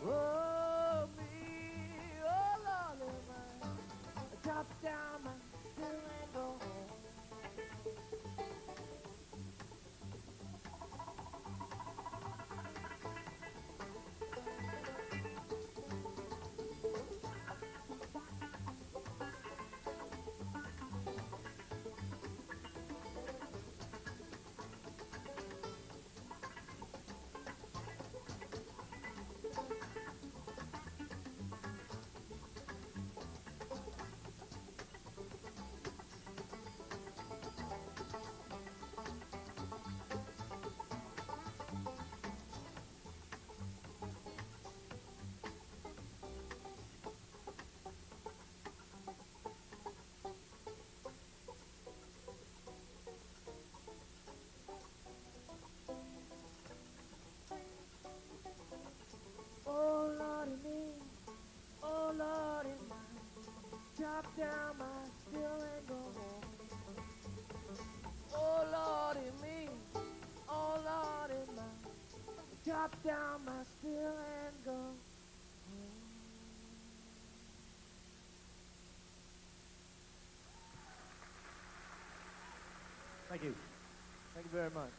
Oh, me, oh Lord, I chop down my still and go home. Oh Lordy me, oh Lordy mine, chop down my still and go home. Oh Lordy me, oh Lordy mine, chop down my still and go home. Thank you. Thank you very much.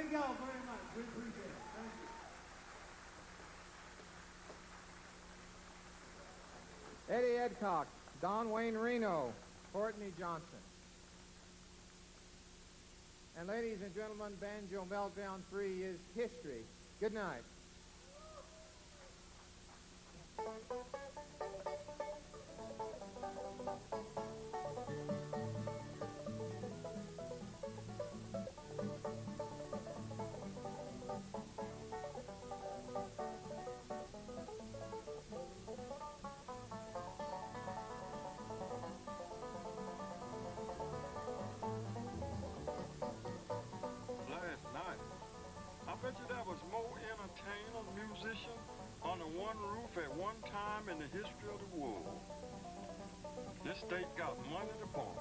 Thank y'all very much. We appreciate it. Thank you. Eddie Edcock, Don Wayne Reno, Courtney Johnson. And ladies and gentlemen, Banjo Meltdown 3 is history. Good night. I bet you there was more entertainers, musicians under one roof at one time in the history of the world. This state got money to burn.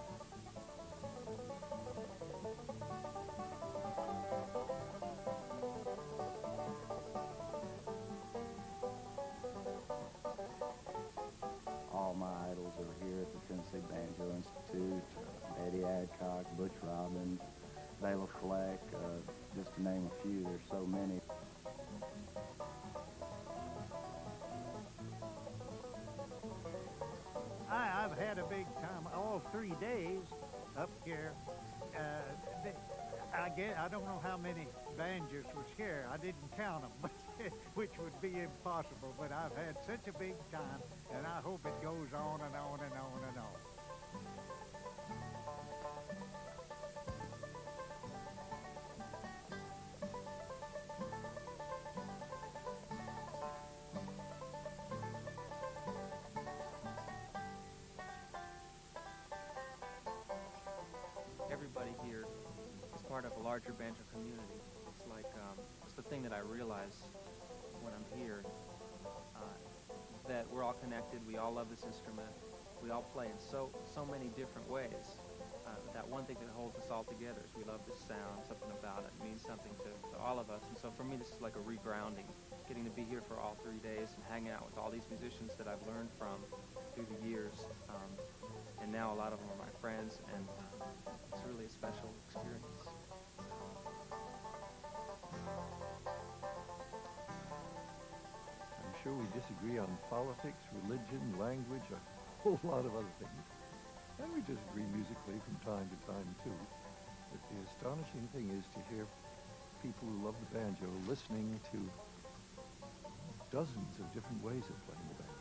All my idols are here at the Tennessee Banjo Institute. Eddie Adcock, Butch Robbins, Bela Fleck, just to name a few. There's so many. I've had a big time all 3 days up here. I don't know how many banjos was here. I didn't count them, which would be impossible. But I've had such a big time, and I hope it goes on and on and on and on. Everybody here is part of a larger banjo community. It's like, it's the thing that I realize when I'm here, that we're all connected, we all love this instrument, we all play in so many different ways. That one thing that holds us all together is we love this sound, something about it means something to all of us. And so for me, this is like a regrounding, getting to be here for all 3 days and hang out with all these musicians that I've learned from through the years. And now a lot of them are my friends, and it's really a special experience. I'm sure we disagree on politics, religion, language, a whole lot of other things. And we disagree musically from time to time, too. But the astonishing thing is to hear people who love the banjo listening to dozens of different ways of playing the banjo.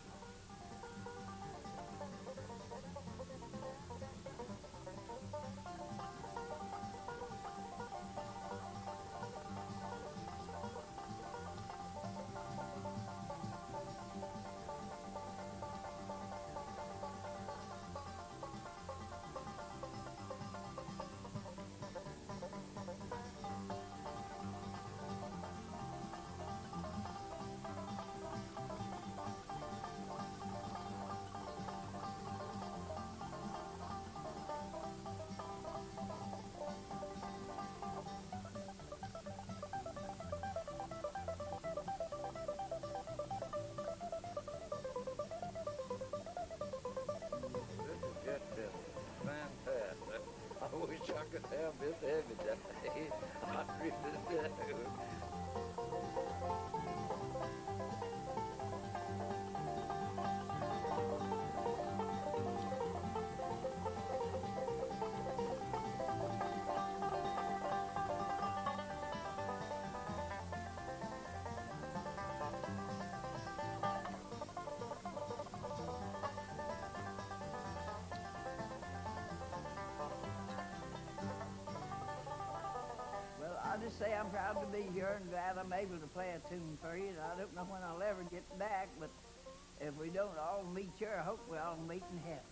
I wish I could have this every day. I really do. I'll just say I'm proud to be here and glad I'm able to play a tune for you. And I don't know when I'll ever get back, but if we don't all meet here, I hope we all meet in heaven.